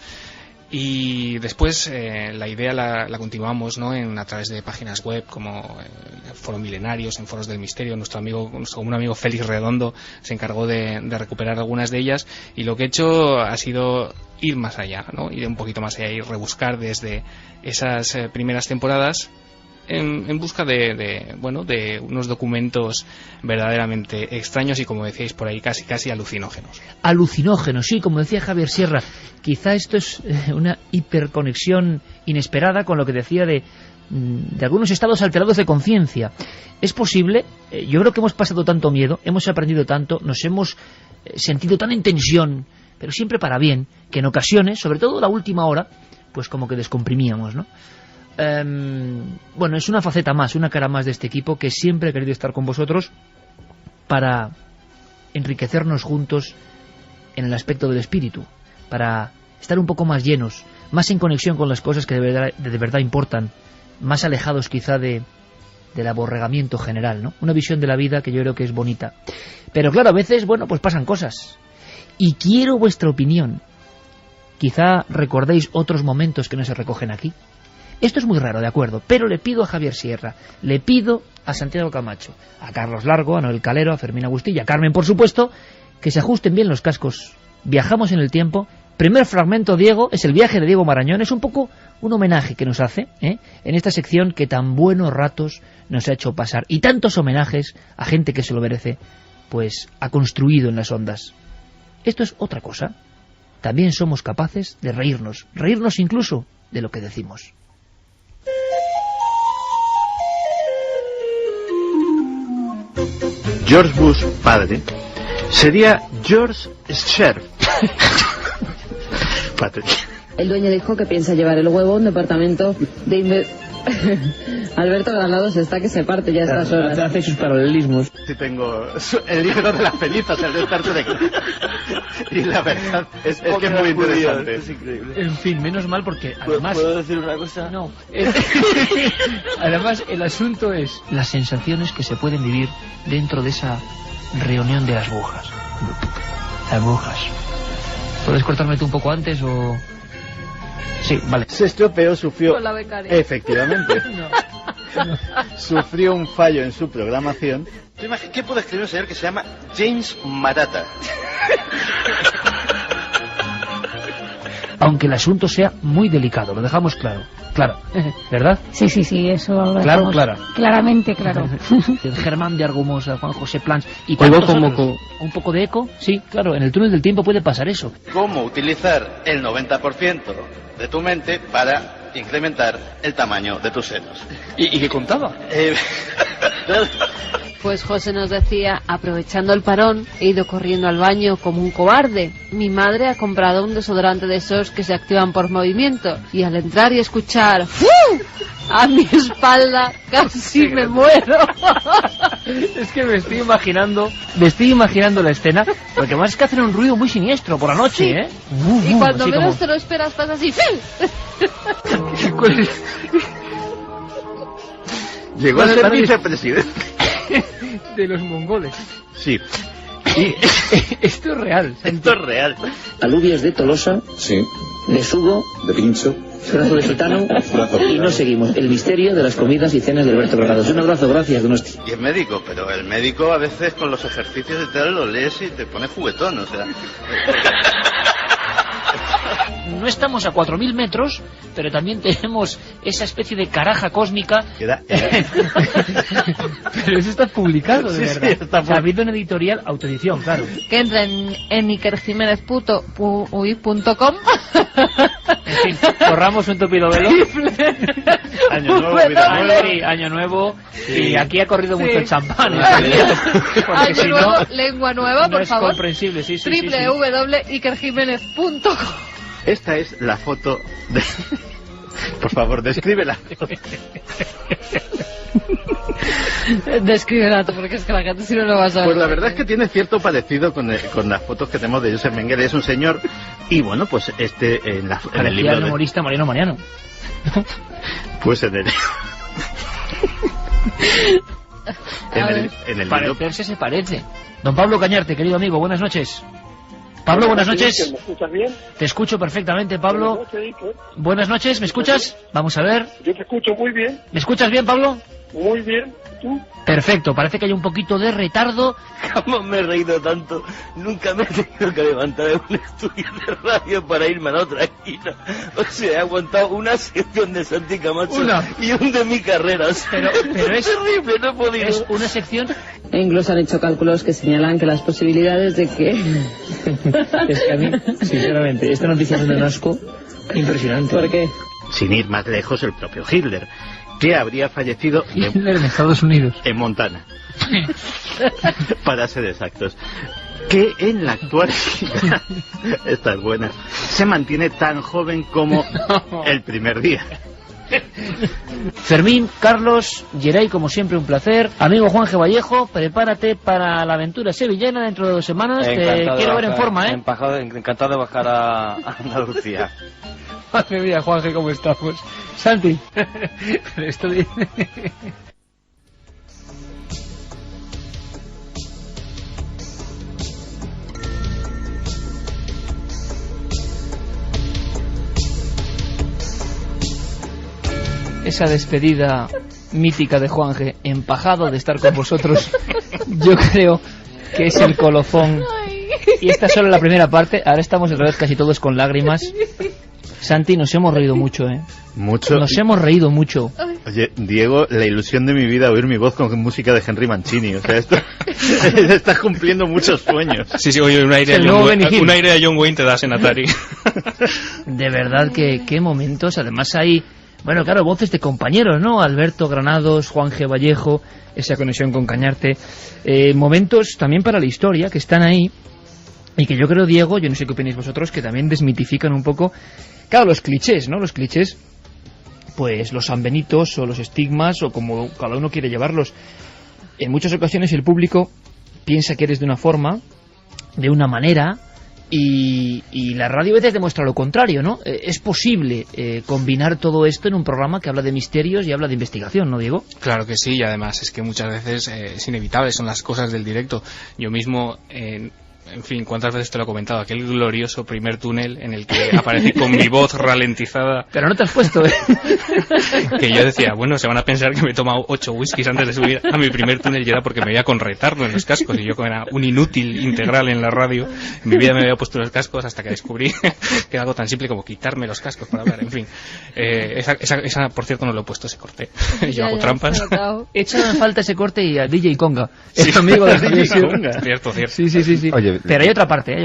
Y después la idea la continuamos, ¿no? A través de páginas web como el Foro Milenarios, en Foros del Misterio. Nuestro común amigo Félix Redondo se encargó de recuperar algunas de ellas, y lo que he hecho ha sido ir más allá, ¿no? Ir un poquito más allá y rebuscar desde esas primeras temporadas en busca de unos documentos verdaderamente extraños y, como decíais por ahí, casi alucinógenos. Alucinógenos, sí, como decía Javier Sierra. Quizá esto es una hiperconexión inesperada con lo que decía de algunos estados alterados de conciencia. Es posible, yo creo que hemos pasado tanto miedo, hemos aprendido tanto, nos hemos sentido tan en tensión, pero siempre para bien, que en ocasiones, sobre todo la última hora, pues como que descomprimíamos, ¿no? Bueno, es una faceta más, una cara más de este equipo que siempre he querido estar con vosotros para enriquecernos juntos en el aspecto del espíritu, para estar un poco más llenos, más en conexión con las cosas que de verdad importan, más alejados quizá del aborregamiento general, ¿no? Una visión de la vida que yo creo que es bonita. Pero claro, a veces, bueno, pues pasan cosas. Y quiero vuestra opinión. Quizá recordéis otros momentos que no se recogen aquí. Esto es muy raro, de acuerdo, pero le pido a Javier Sierra, le pido a Santiago Camacho, a Carlos Largo, a Noel Calero, a Fermín Agustí, a Carmen, por supuesto, que se ajusten bien los cascos. Viajamos en el tiempo. Primer fragmento, Diego, es el viaje de Diego Marañón. Es un poco un homenaje que nos hace en esta sección que tan buenos ratos nos ha hecho pasar. Y tantos homenajes a gente que se lo merece, pues ha construido en las ondas. Esto es otra cosa. También somos capaces de reírnos incluso de lo que decimos. George Bush padre sería George Scherf. El dueño dijo que piensa llevar el huevo a un departamento de Alberto Granados está que se parte ya a estas horas. Hace sus paralelismos. Sí, tengo el libro de las cenizas, el de Star Trek. Y la verdad es que es muy interesante. Es increíble. En fin, menos mal porque además... ¿Puedo decir una cosa? No. Además, el asunto es las sensaciones que se pueden vivir dentro de esa reunión de las brujas. Las brujas. ¿Puedes cortarme tú un poco antes o...? Sí, vale. Se estropeó, sufrió... Con la becaria. Efectivamente. No. Sufrió un fallo en su programación. ¿Qué puede escribir un señor que se llama James Marata? Aunque el asunto sea muy delicado, lo dejamos claro. Claro, ¿verdad? Sí, eso lo Claro, dejamos Clara. claramente claro. El Germán de Argumosa, Juan José Plans y Oigo tantos como otros. Un poco de eco, sí, claro, en el túnel del tiempo puede pasar eso. ¿Cómo utilizar el 90% de tu mente para incrementar el tamaño de tus senos? ¿Y qué contaba? Pues José nos decía, aprovechando el parón, he ido corriendo al baño como un cobarde. Mi madre ha comprado un desodorante de esos que se activan por movimiento, y al entrar y escuchar ¡fu! A mi espalda casi me muero. Es que me estoy imaginando la escena, porque además es que hacen un ruido muy siniestro por la noche, Sí. ¿eh? Y cuando así menos como... te lo esperas pasa así. Llegó a ser vicepresidente. De los mongoles. Sí. Y esto es real. Esto es real. Alubias de Tolosa, Sí, Besugo, de pincho. brazo de gitano, y nos seguimos. El misterio de las comidas y cenas de Alberto Granados. Un abrazo, gracias, Donosti. Y es médico, pero el médico a veces con los ejercicios y tal lo lees y te pone juguetón, o sea... No estamos a 4.000 metros, pero también tenemos esa especie de caraja cósmica. Era... Pero eso está publicado, de Sí, verdad. sí, está O sea, ha habido una editorial, autoedición, claro. Que entren en ikerjimenez.com. En fin, corramos un tupido velo. Año nuevo, vida nueva. Sí, año nuevo. Y aquí ha corrido Sí. mucho el champán. Porque Año si nuevo, no, lengua nueva, no por es favor. comprensible. Sí, sí, sí, sí. www.ikerjimenez.com. Esta es la foto de... Por favor, descríbela. Descríbela tú, porque es que la gente si no lo va a saber. Pues la verdad es que tiene cierto parecido con las fotos que tenemos de Joseph Mengele. Es un señor, y bueno, pues en el Parecía libro el humorista Mariano Mariano. Pues en el libro... Parecerse se parece. Don Pablo Cañarte, querido amigo, buenas noches. Pablo, buenas noches. ¿Me escuchas bien? Te escucho perfectamente, Pablo. Buenas noches, Iker. Buenas noches, ¿me escuchas? Vamos a ver. Yo te escucho muy bien, ¿Me escuchas bien, Pablo? muy bien. ¿Tú? Perfecto, parece que hay un poquito de retardo. ¿Cómo me he reído tanto? Nunca me he tenido que levantar de un estudio de radio para irme a la otra esquina. O sea, he aguantado una sección de Santi Camacho y un de mi carrera. O sea, Pero es terrible, no he podido. Es una sección... E incluso han hecho cálculos que señalan que las posibilidades de que... Es que a mí, sinceramente, esta noticia es un asco impresionante. ¿Por qué? Sin ir más lejos, el propio Hitler, que habría fallecido Hitler en Estados Unidos. en Montana, para ser exactos, que en la actualidad, esta es buena, se mantiene tan joven como el primer día. Fermín, Carlos, Geray, como siempre, un placer. Amigo Juan G. Vallejo, prepárate para la aventura sevillana dentro de 2 semanas. Te quiero ver en forma, ¿eh? Encantado de bajar a Andalucía. Madre mía, Juan G., ¿cómo estamos? Santi, estoy... Esa despedida mítica de Juan G., empajado de estar con vosotros, yo creo que es el colofón. Y esta es solo la primera parte, ahora estamos otra vez casi todos con lágrimas. Santi, nos hemos reído mucho, ¿eh? Mucho. Nos hemos reído mucho. Oye, Diego, la ilusión de mi vida oír mi voz con música de Henry Mancini. O sea, esto estás cumpliendo muchos sueños. Sí, oye, un aire de John Wayne te das en Atari. De verdad que qué momentos. Además hay, bueno, claro, voces de compañeros, ¿no? Alberto Granados, Juan G. Vallejo, esa conexión con Cañarte. Momentos también para la historia que están ahí y que yo creo, Diego, yo no sé qué opináis vosotros, que también desmitifican un poco, claro, los clichés, ¿no? Los clichés pues los sanbenitos o los estigmas o como cada uno quiere llevarlos. En muchas ocasiones el público piensa que eres de una forma, de una manera, y la radio a veces demuestra lo contrario, ¿no? Es posible combinar todo esto en un programa que habla de misterios y habla de investigación, ¿no, Diego? Claro que sí, y además es que muchas veces es inevitable, son las cosas del directo. Yo mismo... En fin, ¿cuántas veces te lo he comentado? Aquel glorioso primer túnel en el que aparecí con mi voz ralentizada. Pero no te has puesto, ¿eh? Que yo decía, bueno, se van a pensar que me he tomado 8 whiskies antes de subir a mi primer túnel y era porque me veía con retardo en los cascos y yo era un inútil integral en la radio. En mi vida me había puesto los cascos hasta que descubrí que era algo tan simple como quitarme los cascos para hablar. En fin, esa por cierto no lo he puesto, ese corte. Yo hago trampas. Echan falta ese corte y a DJ Conga. Sí, es amigo de DJ Conga. Cierto. Sí. Oye, pero hay otra parte.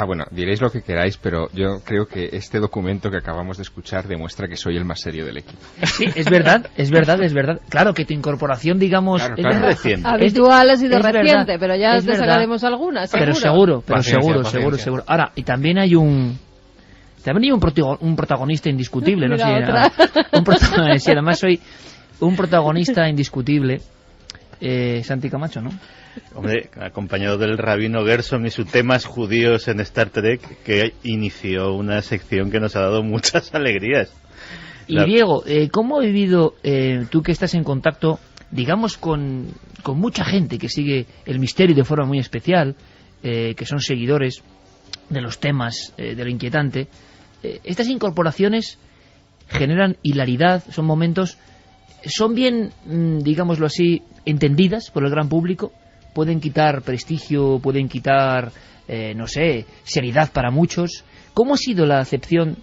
Bueno, diréis lo que queráis, pero yo creo que este documento que acabamos de escuchar demuestra que soy el más serio del equipo. Sí, es verdad. Claro que tu incorporación, digamos... Claro, es reciente. Habitual ha sido reciente, verdad, pero ya te sacaremos algunas, seguro. Pero seguro. Ahora, y también hay un protagonista indiscutible, ¿no? Sí, además soy un protagonista indiscutible, Santi Camacho, ¿no? Hombre, acompañado del rabino Gerson y sus temas judíos en Star Trek, que inició una sección que nos ha dado muchas alegrías. Y Diego, ¿cómo ha vivido, tú que estás en contacto, digamos, con mucha gente que sigue el misterio de forma muy especial, que son seguidores de los temas, de lo inquietante, estas incorporaciones generan hilaridad, son momentos, son bien, digámoslo así, entendidas por el gran público? Pueden quitar prestigio, pueden quitar, seriedad para muchos. ¿Cómo ha sido la acepción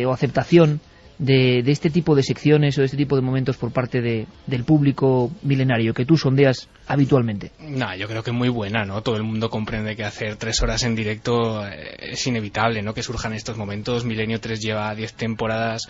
o aceptación de este tipo de secciones o de este tipo de momentos por parte del público milenario que tú sondeas habitualmente? Yo creo que muy buena, ¿no? Todo el mundo comprende que hacer 3 horas en directo es inevitable, ¿no? Que surjan estos momentos. Milenio 3 lleva 10 temporadas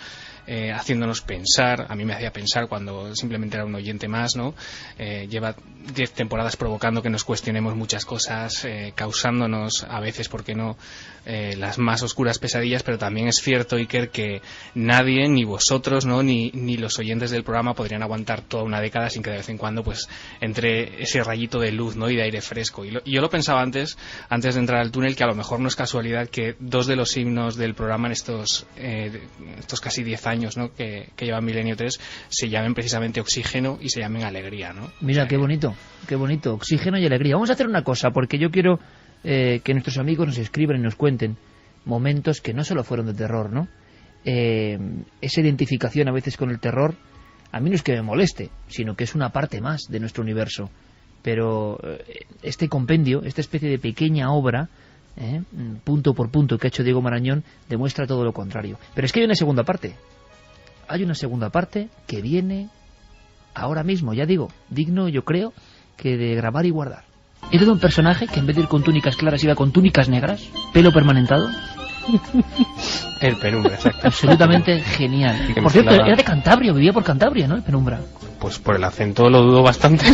haciéndonos pensar. A mí me hacía pensar cuando simplemente era un oyente más, ¿no? Lleva 10 temporadas provocando que nos cuestionemos muchas cosas, causándonos a veces, ¿por qué no?, las más oscuras pesadillas, pero también es cierto, Iker, que nadie, ni vosotros, ¿no?, ni los oyentes del programa podrían aguantar toda una década sin que de vez en cuando pues entre ese rayito de luz, ¿no?, y de aire fresco. Y yo lo pensaba antes de entrar al túnel, que a lo mejor no es casualidad que 2 de los himnos del programa en estos casi 10 años, ¿no?, que lleva Milenio 3 se llamen precisamente Oxígeno y se llamen Alegría, ¿no? Mira, qué bonito, Oxígeno y Alegría. Vamos a hacer una cosa, porque yo quiero que nuestros amigos nos escriban y nos cuenten momentos que no solo fueron de terror, ¿no? Esa identificación a veces con el terror, a mí no es que me moleste, sino que es una parte más de nuestro universo. Pero este compendio, esta especie de pequeña obra, punto por punto, que ha hecho Diego Marañón, demuestra todo lo contrario. Pero es que hay una segunda parte. Hay una segunda parte que viene ahora mismo, ya digo, digno, yo creo, que de grabar y guardar. Era de un personaje que en vez de ir con túnicas claras iba con túnicas negras, pelo permanentado. El Penumbra, exacto. Absolutamente genial. Por cierto, era de Cantabria, vivía por Cantabria, ¿no? El Penumbra. Pues por el acento lo dudo bastante.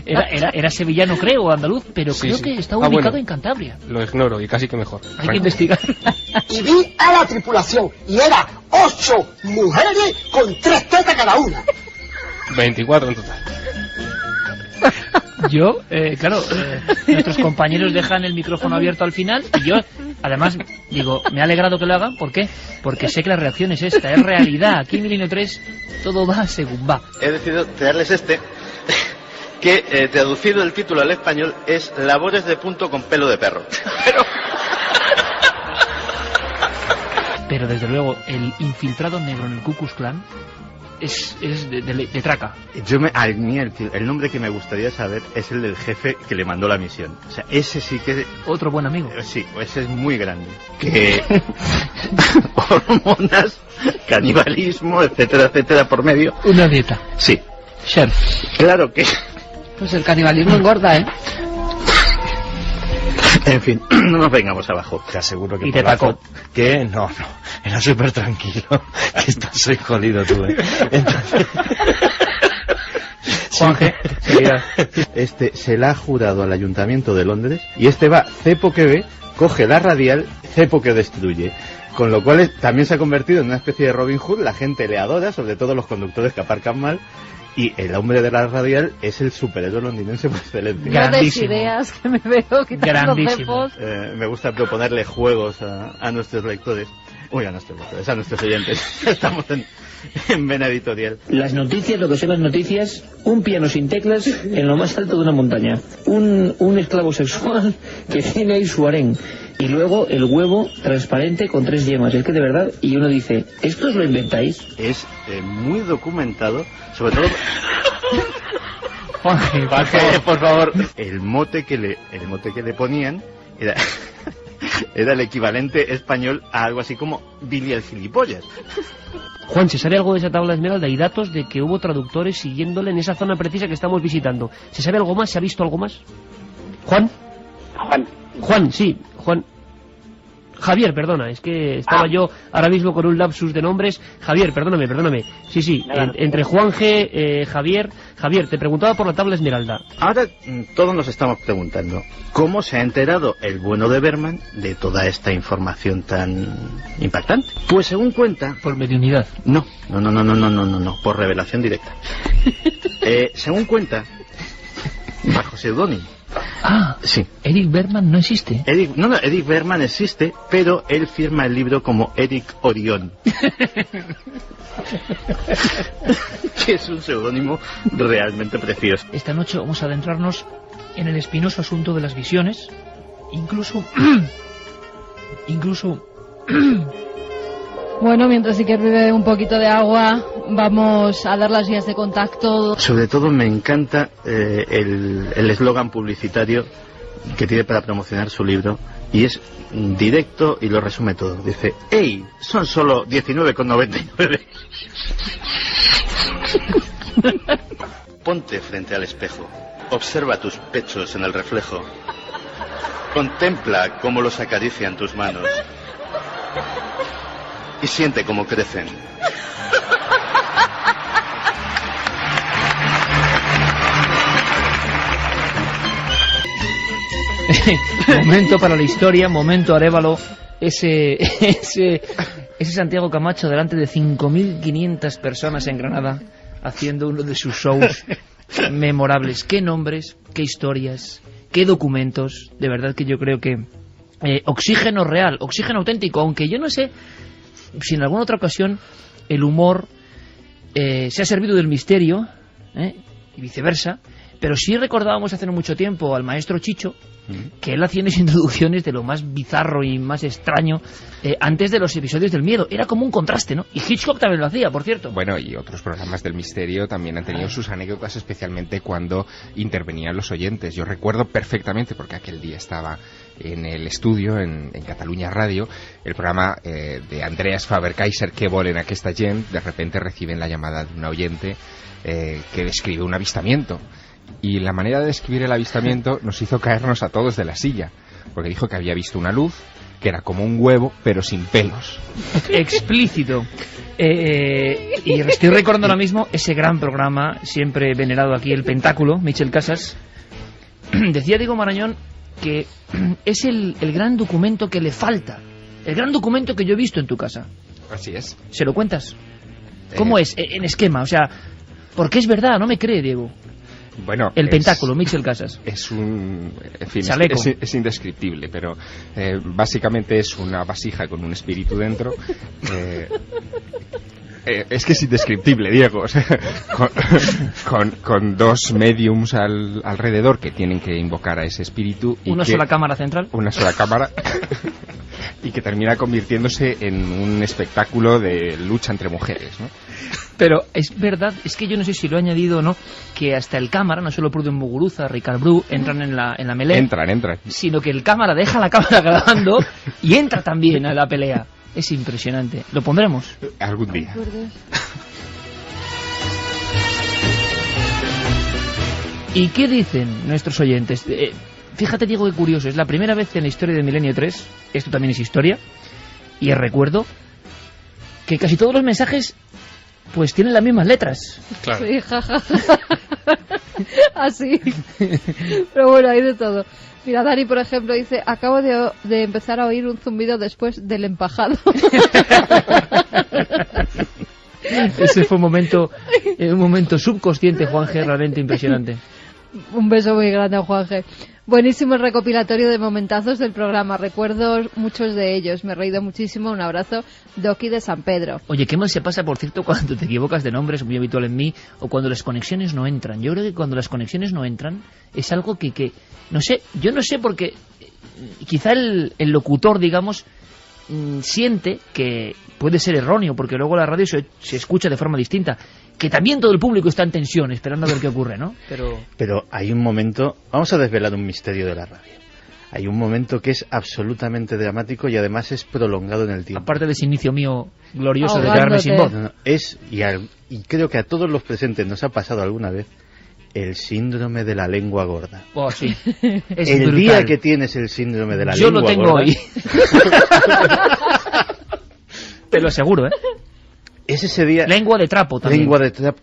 Era sevillano, creo, o andaluz, pero creo que estaba ubicado en Cantabria. Lo ignoro y casi que mejor. Hay que investigar. Y vi a la tripulación y era 8 mujeres con 3 tetas cada una. 24 en total. Yo, nuestros compañeros dejan el micrófono abierto al final y yo, además, digo, me ha alegrado que lo hagan. ¿Por qué? Porque sé que la reacción es esta, es realidad. Aquí en Milenio 3 todo va según va. He decidido traerles que traducido el título al español es Labores de punto con pelo de perro. Pero desde luego, el infiltrado negro en el Ku Klux Klan es de traca. El nombre que me gustaría saber es el del jefe que le mandó la misión. O sea, ese sí que... Otro buen amigo. Sí, ese es muy grande. Que hormonas, canibalismo, etcétera, etcétera, por medio. Una dieta. Sí. Chef. Claro que... Pues el canibalismo engorda, ¿eh? En fin, no nos vengamos abajo. Te aseguro que... Y te tacó. ¿Qué? No, era súper tranquilo. Que soy jodido tú, ¿eh? Entonces... Juanje, se la ha jurado al Ayuntamiento de Londres y va, cepo que ve, coge la radial, cepo que destruye. Con lo cual también se ha convertido en una especie de Robin Hood. La gente le adora, sobre todo los conductores que aparcan mal. Y el hombre de la radial es el superhéroe londinense por excelencia. Grandes ideas que me veo quitando cepos. Me gusta proponerle juegos a nuestros lectores. Uy, a nuestros lectores, a nuestros oyentes. Estamos en Vena Editorial. Las noticias, lo que son las noticias, un piano sin teclas en lo más alto de una montaña. Un esclavo sexual que tiene ahí su harén. Y luego el huevo transparente con 3 yemas. Es que de verdad, y uno dice, ¿esto os lo inventáis? Es muy documentado, sobre todo... Juanje, por favor. El mote que le ponían era el equivalente español a algo así como Billy el gilipollas. Juan, ¿se sabe algo de esa tabla esmeralda? Hay datos de que hubo traductores siguiéndole en esa zona precisa que estamos visitando. ¿Se sabe algo más? ¿Se ha visto algo más? ¿Juan? Juan, sí, Juan. Javier, perdona, es que estaba yo ahora mismo con un lapsus de nombres. Javier, perdóname. Sí, entre Juanje, Javier, te preguntaba por la tabla esmeralda. Ahora todos nos estamos preguntando, ¿cómo se ha enterado el bueno de Berman de toda esta información tan impactante? Pues según cuenta... Por mediunidad. No, por revelación directa. Según cuenta, bajo seudónimo. Ah, sí. Eric Berman no existe. Eric Berman existe, pero él firma el libro como Eric Orión. Que es un seudónimo realmente precioso. Esta noche vamos a adentrarnos en el espinoso asunto de las visiones. Incluso... Bueno, mientras Iker bebe un poquito de agua, vamos a dar las vías de contacto. Sobre todo me encanta el eslogan publicitario que tiene para promocionar su libro, y es directo y lo resume todo. Dice, ¡Ey! Son solo 19,99. Ponte frente al espejo. Observa tus pechos en el reflejo. Contempla cómo los acarician tus manos. Y siente cómo crecen. Momento para la historia, momento Arévalo, ese Santiago Camacho delante de 5.500 personas en Granada haciendo uno de sus shows memorables. Qué nombres, qué historias, qué documentos. De verdad que yo creo que oxígeno real, oxígeno auténtico, aunque yo no sé si en alguna otra ocasión el humor se ha servido del misterio y viceversa, pero sí recordábamos hace no mucho tiempo al maestro Chicho, que él hacía unas introducciones de lo más bizarro y más extraño antes de los episodios del miedo. Era como un contraste, ¿no? Y Hitchcock también lo hacía, por cierto. Bueno, y otros programas del misterio también han tenido sus anécdotas, especialmente cuando intervenían los oyentes. Yo recuerdo perfectamente, porque aquel día estaba en el estudio, en Cataluña Radio, el programa de Andreas Faber-Kaiser, Que volen aquesta gent. De repente reciben la llamada de un oyente que describe un avistamiento. Y la manera de describir el avistamiento nos hizo caernos a todos de la silla, porque dijo que había visto una luz que era como un huevo, pero sin pelos. Explícito. Y estoy recordando ahora mismo ese gran programa, siempre venerado aquí, El Pentáculo, Michel Casas. Decía Diego Marañón que es el gran documento que le falta, el gran documento que yo he visto en tu casa. Así es. ¿Se lo cuentas? ¿Cómo es? En esquema, o sea, porque es verdad, no me cree, Diego. Bueno, el Pentáculo, Michel Casas. Es un... En fin, es indescriptible, pero básicamente es una vasija con un espíritu dentro. Es que es indescriptible, Diego. O sea, con dos mediums alrededor que tienen que invocar a ese espíritu. ¿Una sola cámara central? Una sola cámara. Y que termina convirtiéndose en un espectáculo de lucha entre mujeres, ¿no? Pero es verdad, es que yo no sé si lo he añadido o no, que hasta el cámara, no solo Pruden Muguruza, Ricard Bru, entran en la melea. Entran. Sino que el cámara deja la cámara grabando y entra también a la pelea. Es impresionante. ¿Lo pondremos? Algún día. ¿Y qué dicen nuestros oyentes? Fíjate, Diego, qué curioso. Es la primera vez en la historia de Milenio 3, esto también es historia, y recuerdo que casi todos los mensajes pues tienen las mismas letras. Claro. Sí, jaja. Así. Pero bueno, hay de todo. Mira, Dani, por ejemplo, dice: acabo de empezar a oír un zumbido después del empajado. Ese fue un momento subconsciente, Juanje, realmente impresionante. Un beso muy grande a Juanje. Buenísimo el recopilatorio de momentazos del programa. Recuerdo muchos de ellos. Me he reído muchísimo. Un abrazo, Doki de San Pedro. Oye, qué mal se pasa, por cierto, cuando te equivocas de nombre, es muy habitual en mí, o cuando las conexiones no entran. Yo creo que cuando las conexiones no entran es algo que no sé, yo no sé, porque quizá el locutor, digamos, siente que puede ser erróneo, porque luego la radio se escucha de forma distinta, que también todo el público está en tensión esperando a ver qué ocurre, ¿no? Pero hay un momento, vamos a desvelar un misterio de la radio. Hay un momento que es absolutamente dramático y además es prolongado en el tiempo. Aparte de ese inicio mío glorioso de quedarme sin voz. Y creo que a todos los presentes nos ha pasado alguna vez el síndrome de la lengua gorda. Oh, sí. Es el brutal. día que tienes el síndrome de la Yo lengua gorda... Yo lo tengo hoy. Te lo aseguro, ¿eh? Es ese día... Lengua de trapo también. Lengua de trapo...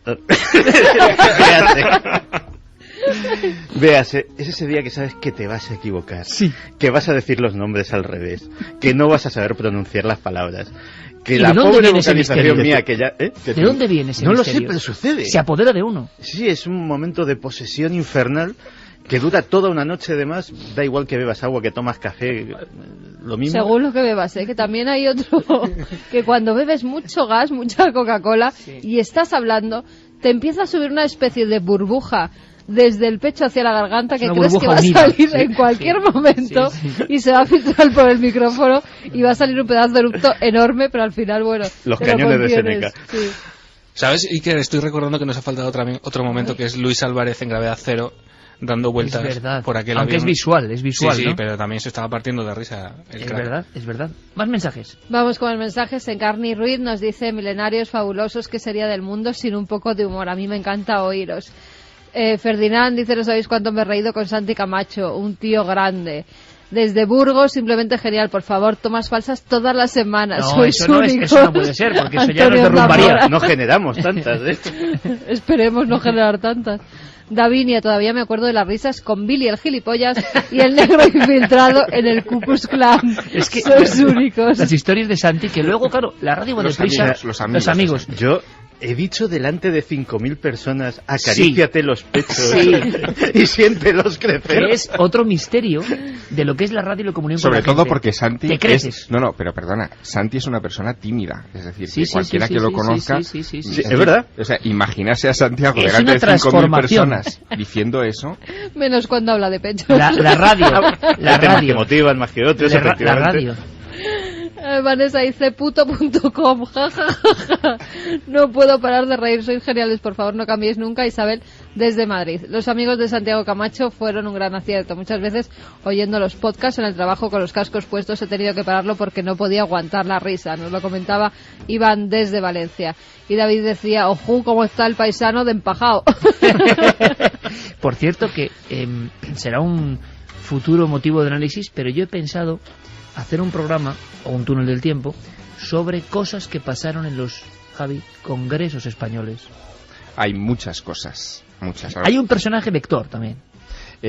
Véase, es ese día que sabes que te vas a equivocar, sí, que vas a decir los nombres al revés, que no vas a saber pronunciar las palabras, que ¿Y la de dónde pobre viene ese vocalización misterio? mía que ya... ¿De dónde viene ese no misterio? lo sé, pero sucede. Se apodera de uno. Sí, es un momento de posesión infernal que dura toda una noche. Además, da igual que bebas agua, que tomas café, lo mismo. Según lo que bebas, ¿eh? Que también hay otro, que cuando bebes mucho gas, mucha Coca-Cola, y estás hablando, te empieza a subir una especie de burbuja desde el pecho hacia la garganta, que crees que va a salir en cualquier momento y se va a filtrar por el micrófono y va a salir un pedazo de eructo enorme, pero al final, bueno, los cañones de Seneca. Sí. ¿Sabes, Iker? Estoy recordando que nos ha faltado otro momento, que es Luis Álvarez en Gravedad Cero, dando vueltas por aquel aunque avión. Es visual, sí, ¿no? pero también se estaba partiendo de risa el crack. Es verdad. Más mensajes. Vamos con el mensaje. Encarni Ruiz nos dice: milenarios fabulosos, ¿qué sería del mundo sin un poco de humor? A mí me encanta oíros. Ferdinand dice: no sabéis cuánto me he reído con Santi Camacho, un tío grande. Desde Burgos, simplemente genial. Por favor, tomas falsas todas las semanas. No, Sois únicos. eso no puede ser, porque eso ya nos derrumbaría. No generamos tantas, ¿eh? Esperemos no generar tantas. Davinia, todavía me acuerdo de las risas con Billy el gilipollas y el negro infiltrado en el Ku Klux Klan. Es que sois únicos. Las historias de Santi, que luego, claro, la radio va deprisa. Los amigos. Yo he dicho delante de 5.000 personas: acaríciate los pechos y siéntelos crecer. Que es otro misterio de lo que es la radio y la comunión con la gente. Sobre todo porque Santi ¿te crees? No, pero perdona, Santi es una persona tímida, es decir, que cualquiera que lo conozca, es verdad. O sea, imaginarse a Santiago es delante de 5.000 personas diciendo eso. Menos cuando habla de pechos. La radio. La radio. Más que motivan, más que otros, efectivamente. La radio. Vanessa dice: puto.com, jajajaja. No puedo parar de reír, sois geniales, por favor no cambiéis nunca. Isabel desde Madrid. Los amigos de Santiago Camacho fueron un gran acierto. Muchas veces oyendo los podcasts en el trabajo con los cascos puestos he tenido que pararlo porque no podía aguantar la risa. Nos lo comentaba Iván desde Valencia. Y David decía: ojú, cómo está el paisano de empajado. Por cierto que será un futuro motivo de análisis, pero yo he pensado hacer un programa o un túnel del tiempo sobre cosas que pasaron en los, Javi, congresos españoles. Hay muchas cosas, muchas. Hay un personaje vector también.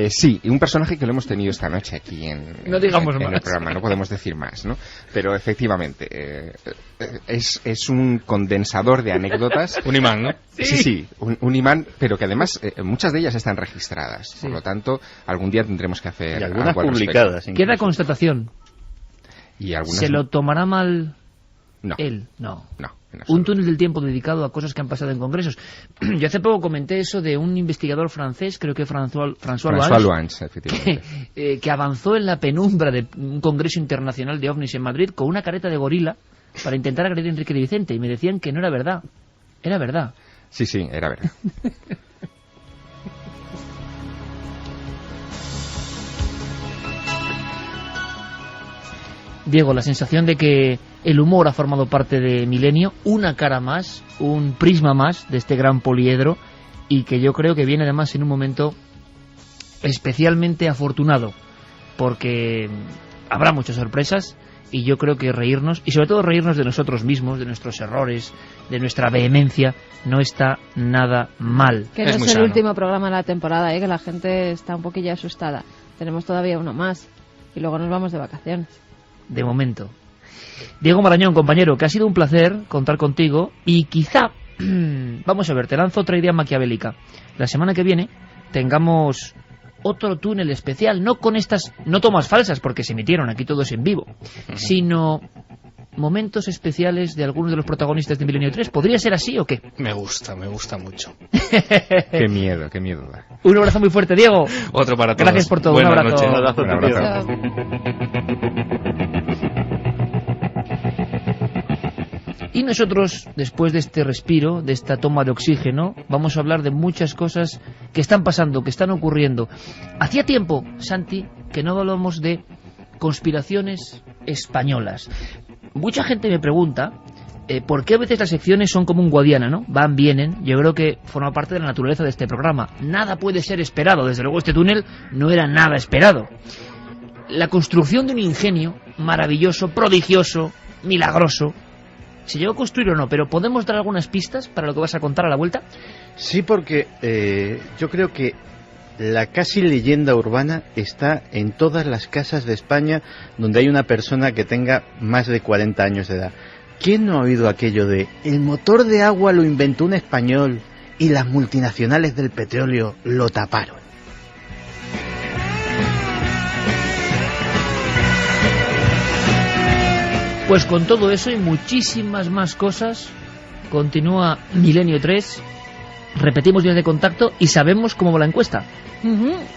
Sí, un personaje que lo hemos tenido esta noche aquí en el programa, no podemos decir más, ¿no? Pero efectivamente, es un condensador de anécdotas. Un imán, ¿no? Sí, un imán, pero que además muchas de ellas están registradas. Por lo tanto, algún día tendremos que hacer y algunas algo publicadas. Queda constatación. Y algunas ¿Se lo tomará mal no. él? No. No, un túnel del tiempo dedicado a cosas que han pasado en congresos. Yo hace poco comenté eso de un investigador francés, creo que François Luans, efectivamente, que avanzó en la penumbra de un congreso internacional de ovnis en Madrid con una careta de gorila para intentar agredir a Enrique de Vicente, y me decían que no era verdad. Era verdad. Sí, era verdad. Diego, la sensación de que el humor ha formado parte de Milenio, una cara más, un prisma más de este gran poliedro, y que yo creo que viene además en un momento especialmente afortunado, porque habrá muchas sorpresas y yo creo que reírnos, y sobre todo reírnos de nosotros mismos, de nuestros errores, de nuestra vehemencia, no está nada mal. Que no es el último programa de la temporada, que la gente está un poquillo asustada. Tenemos todavía uno más y luego nos vamos de vacaciones. De momento. Diego Marañón, compañero, que ha sido un placer contar contigo, y quizá, vamos a ver, te lanzo otra idea maquiavélica. La semana que viene tengamos otro túnel especial, no con estas, no tomas falsas, porque se emitieron, aquí todos en vivo, sino momentos especiales de algunos de los protagonistas de Milenio 3. ¿Podría ser así o qué? Me gusta mucho. Qué miedo da. Un abrazo muy fuerte, Diego. Otro para todos. Gracias por todo. Buenas un abrazo. noches. Un abrazo. Y nosotros, después de este respiro, de esta toma de oxígeno, vamos a hablar de muchas cosas que están pasando, que están ocurriendo. Hacía tiempo, Santi, que no hablamos de conspiraciones españolas. Mucha gente me pregunta por qué a veces las secciones son como un Guadiana, ¿no? Van, vienen. Yo creo que forma parte de la naturaleza de este programa. Nada puede ser esperado. Desde luego este túnel no era nada esperado. La construcción de un ingenio maravilloso, prodigioso, milagroso. ¿Se llegó a construir o no? Pero ¿podemos dar algunas pistas para lo que vas a contar a la vuelta? Sí, porque yo creo que la casi leyenda urbana está en todas las casas de España donde hay una persona que tenga más de 40 años de edad. ¿Quién no ha oído aquello de el motor de agua lo inventó un español y las multinacionales del petróleo lo taparon? Pues con todo eso y muchísimas más cosas, continúa Milenio 3, repetimos días de contacto y sabemos cómo va la encuesta.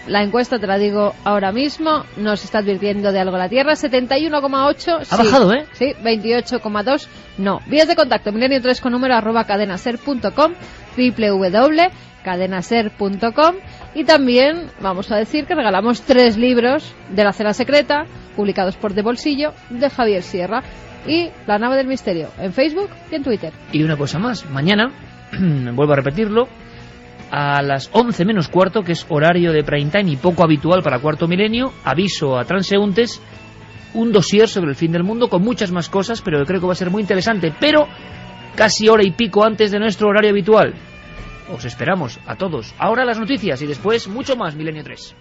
La encuesta, te la digo ahora mismo, nos está advirtiendo de algo la Tierra, 71,8. Ha bajado, ¿eh? Sí, 28,2. No. Vías de contacto, milenio3 con número @cadenaser.com, www.cadenaser.com, y también vamos a decir que regalamos 3 libros de La Cena Secreta, publicados por De Bolsillo, de Javier Sierra, y La Nave del Misterio, en Facebook y en Twitter. Y una cosa más, mañana, vuelvo a repetirlo, a las 11 menos cuarto, que es horario de prime time y poco habitual para Cuarto Milenio, aviso a transeúntes, un dossier sobre el fin del mundo con muchas más cosas, pero yo creo que va a ser muy interesante, pero casi hora y pico antes de nuestro horario habitual. Os esperamos a todos. Ahora las noticias y después mucho más Milenio 3.